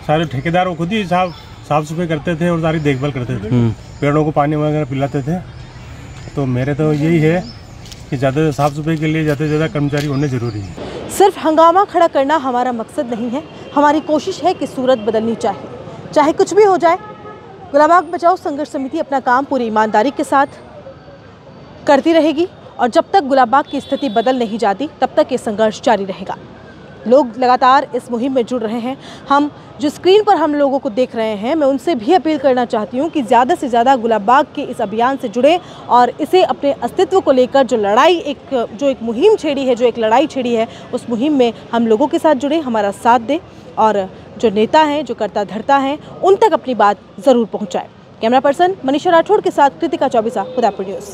S8: सारे ठेकेदार वो खुद ही साफ सफाई करते थे और सारी देखभाल करते थे, पेड़ों को पानी वगैरह पिलाते थे। तो मेरे तो यही है कि ज़्यादा साफ सफाई के लिए ज़्यादा से ज़्यादा कर्मचारी होने ज़रूरी है।
S1: सिर्फ हंगामा खड़ा करना हमारा मकसद नहीं है, हमारी कोशिश है कि सूरत बदलनी चाहिए, चाहे कुछ भी हो जाए। गुलाब बाग बचाओ संघर्ष समिति अपना काम पूरी ईमानदारी के साथ करती रहेगी और जब तक गुलाब बाग की स्थिति बदल नहीं जाती तब तक ये संघर्ष जारी रहेगा। लोग लगातार इस मुहिम में जुड़ रहे हैं। हम जो स्क्रीन पर हम लोगों को देख रहे हैं, मैं उनसे भी अपील करना चाहती हूं कि ज़्यादा से ज़्यादा गुलाब बाग के इस अभियान से जुड़े और इसे अपने अस्तित्व को लेकर जो लड़ाई जो एक मुहिम छेड़ी है, जो एक लड़ाई छेड़ी है, उस मुहिम में हम लोगों के साथ जुड़े, हमारा साथ दें और जो नेता हैं, जो कर्ता धर्ता हैं, उन तक अपनी बात ज़रूर पहुँचाएँ। कैमरा पर्सन मनीषा राठौड़ के साथ कृतिका चौबीसा, उदयपुर न्यूज़।